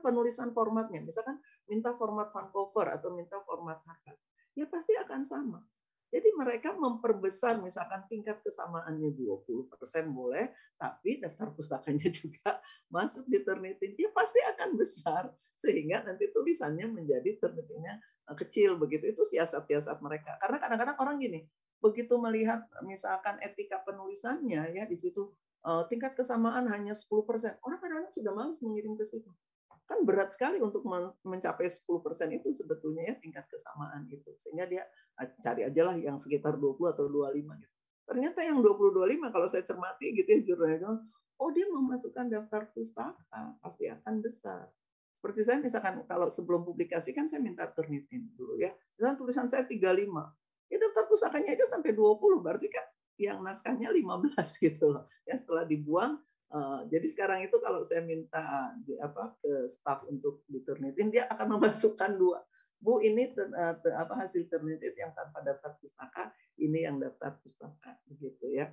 penulisan formatnya. Misalkan minta format Vancouver atau minta format Harvard. Ya pasti akan sama. Jadi mereka memperbesar misalkan tingkat kesamaannya 20% boleh, tapi daftar pustakanya juga masuk di Turnitin. Ya pasti akan besar sehingga nanti tulisannya menjadi Turnitinnya kecil begitu. Itu siasat-siasat mereka. Karena kadang-kadang orang gini, begitu melihat misalkan etika penulisannya ya di situ tingkat kesamaan hanya 10%. Orang kadang-kadang sudah malas mengirim ke situ. Kan berat sekali untuk mencapai 10% itu sebetulnya ya tingkat kesamaan itu. Sehingga dia cari aja lah yang sekitar 20 atau 25 gitu. Ternyata yang 20-25 kalau saya cermati gitu ya jurnalnya, oh dia memasukkan daftar pustaka, pasti akan besar. Seperti saya misalkan kalau sebelum publikasi kan saya minta Turnitin dulu ya. Misalkan tulisan saya 35. Ya daftar pustakanya aja sampai 20, berarti kan yang naskahnya 15 gitu loh. Ya setelah dibuang, jadi sekarang itu kalau saya minta ke staf untuk diturnitin, dia akan memasukkan 2. Bu, ini hasil Turnitin yang tanpa daftar pustaka, ini yang daftar pustaka begitu ya.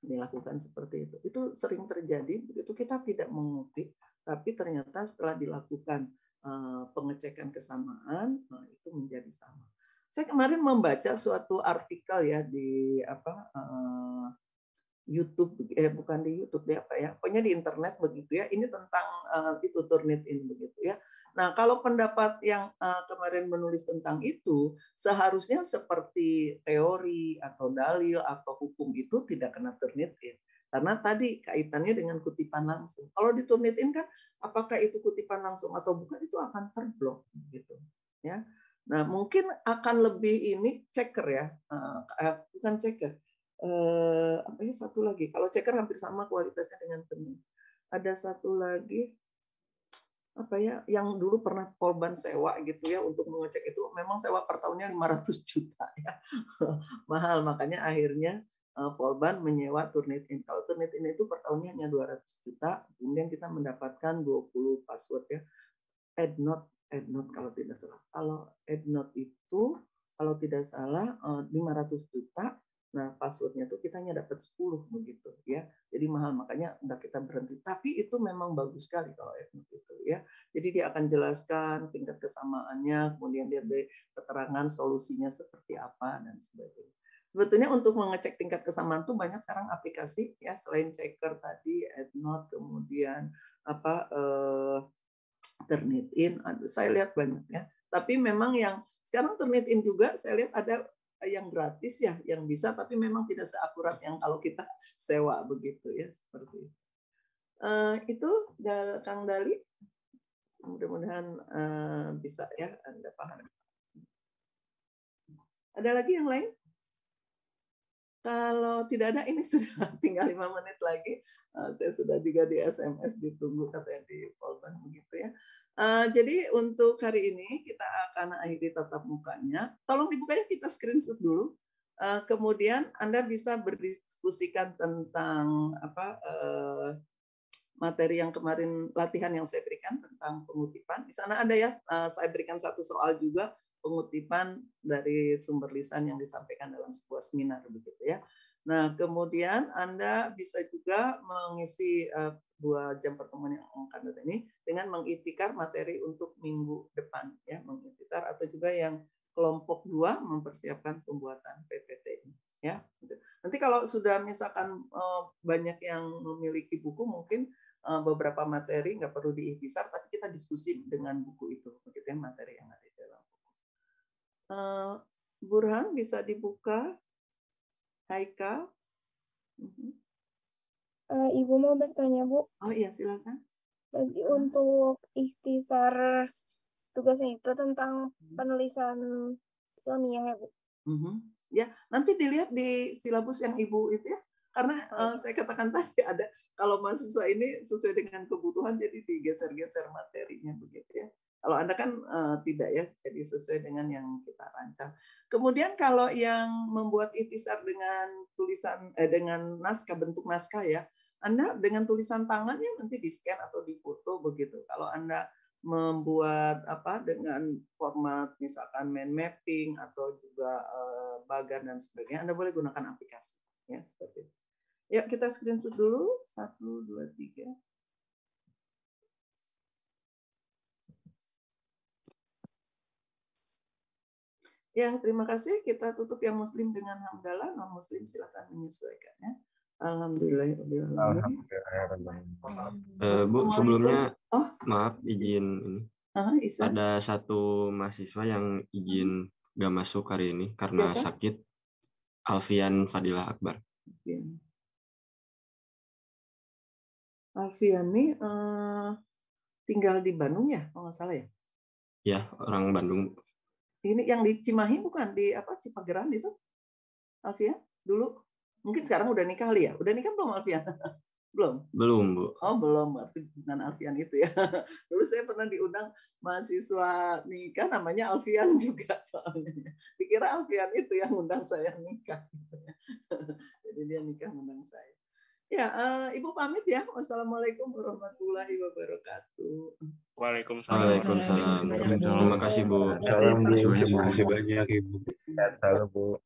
Dilakukan seperti itu. Itu sering terjadi, begitu kita tidak mengutip, tapi ternyata setelah dilakukan pengecekan kesamaan, itu menjadi sama. Saya kemarin membaca suatu artikel ya di YouTube, bukan di YouTube ya Pak ya, pokoknya di internet begitu ya. Ini tentang itu Turnitin begitu ya. Nah kalau pendapat yang kemarin menulis tentang itu, seharusnya seperti teori atau dalil atau hukum itu tidak kena Turnitin. Karena tadi kaitannya dengan kutipan langsung. Kalau di Turnitin kan, apakah itu kutipan langsung atau bukan itu akan terblok gitu ya. Nah, mungkin akan lebih ini checker ya, bukan checker. Satu lagi. Kalau checker hampir sama kualitasnya dengan Turnitin. Ada satu lagi yang dulu pernah Polban sewa gitu ya untuk mengecek itu, memang sewa per tahunnya 500 juta ya. Mahal, makanya akhirnya Polban menyewa Turnitin. Kalau Turnitin itu per tahunnya hanya 200 juta, kemudian kita mendapatkan 20 password ya. EndNote kalau tidak salah. Kalau EndNote itu kalau tidak salah 500 juta. Nah, passwordnya itu kita hanya dapat 10 begitu ya. Jadi mahal, makanya udah kita berhenti. Tapi itu memang bagus sekali kalau EndNote itu ya. Jadi dia akan jelaskan tingkat kesamaannya, kemudian dia beri keterangan solusinya seperti apa dan sebagainya. Sebetulnya untuk mengecek tingkat kesamaan itu banyak sekarang aplikasi ya, selain checker tadi, EndNote, kemudian Turnitin, saya lihat banyak ya. Tapi memang yang sekarang Turnitin juga saya lihat ada yang gratis ya, yang bisa, tapi memang tidak seakurat yang kalau kita sewa begitu ya, seperti itu. Itu Kang Dali, mudah-mudahan bisa ya Anda paham. Ada lagi yang lain? Kalau tidak ada, ini sudah tinggal 5 menit lagi. Saya sudah juga di SMS ditunggu katanya di Polban begitu ya. Jadi untuk hari ini kita akan akhiri tatap mukanya. Tolong dibukanya, kita screenshot dulu. Kemudian Anda bisa berdiskusikan tentang materi yang kemarin, latihan yang saya berikan tentang pengutipan. Di sana ada ya, saya berikan satu soal juga, pengutipan dari sumber lisan yang disampaikan dalam sebuah seminar begitu ya. Nah, kemudian Anda bisa juga mengisi 2 jam pertemuan yang akan datang ini dengan mengiktikar materi untuk minggu depan ya, mengiktikar, atau juga yang kelompok 2 mempersiapkan pembuatan PPT ini ya. Nanti kalau sudah misalkan banyak yang memiliki buku, mungkin beberapa materi nggak perlu diiktisar, tapi kita diskusi dengan buku itu begitu ya, materi yang ada di dalam buku. Burhan bisa dibuka. Haika. Ibu mau bertanya, Bu. Oh iya, silakan. Jadi untuk ikhtisar tugasnya itu tentang penulisan ilmiah ya, Bu? Ya, nanti dilihat di silabus yang Ibu itu ya. Karena saya katakan tadi ada, kalau mahasiswa ini sesuai dengan kebutuhan, jadi digeser-geser materinya begitu ya. Kalau Anda kan tidak ya, jadi sesuai dengan yang kita rancang. Kemudian kalau yang membuat ikhtisar dengan tulisan dengan naskah, bentuk naskah ya, Anda dengan tulisan tangannya nanti di-scan atau di-foto begitu. Kalau Anda membuat dengan format misalkan mind mapping atau juga bagan dan sebagainya, Anda boleh gunakan aplikasi ya, seperti itu. Ya, kita screenshot dulu. 1, 2, 3. Ya, terima kasih. Kita tutup yang muslim dengan hamdalah, non muslim silakan menyesuaikan ya. Alhamdulillah. Bu, sebelumnya maaf izin ini. Ada satu mahasiswa yang izin gak masuk hari ini karena sakit. Alfian Fadilah Akbar. Alfian nih tinggal di Bandung ya, kalau nggak salah ya? Ya, orang Bandung. Ini yang di Cimahi bukan, di Cipageran itu? Alfian dulu, mungkin sekarang udah nikah kali ya? Udah nikah belum Alfian? Belum? Belum, Bu. Oh, belum. Berarti dengan Alfian itu ya. Dulu saya pernah diundang mahasiswa nikah namanya Alfian juga soalnya. Dikira Alfian itu yang undang saya nikah. Jadi dia nikah undang saya. Ya, Ibu pamit ya. Wassalamualaikum warahmatullahi wabarakatuh. Waalaikumsalam. Terima kasih, Bu. Terima kasih banyak, Ibu. Salam, Bu.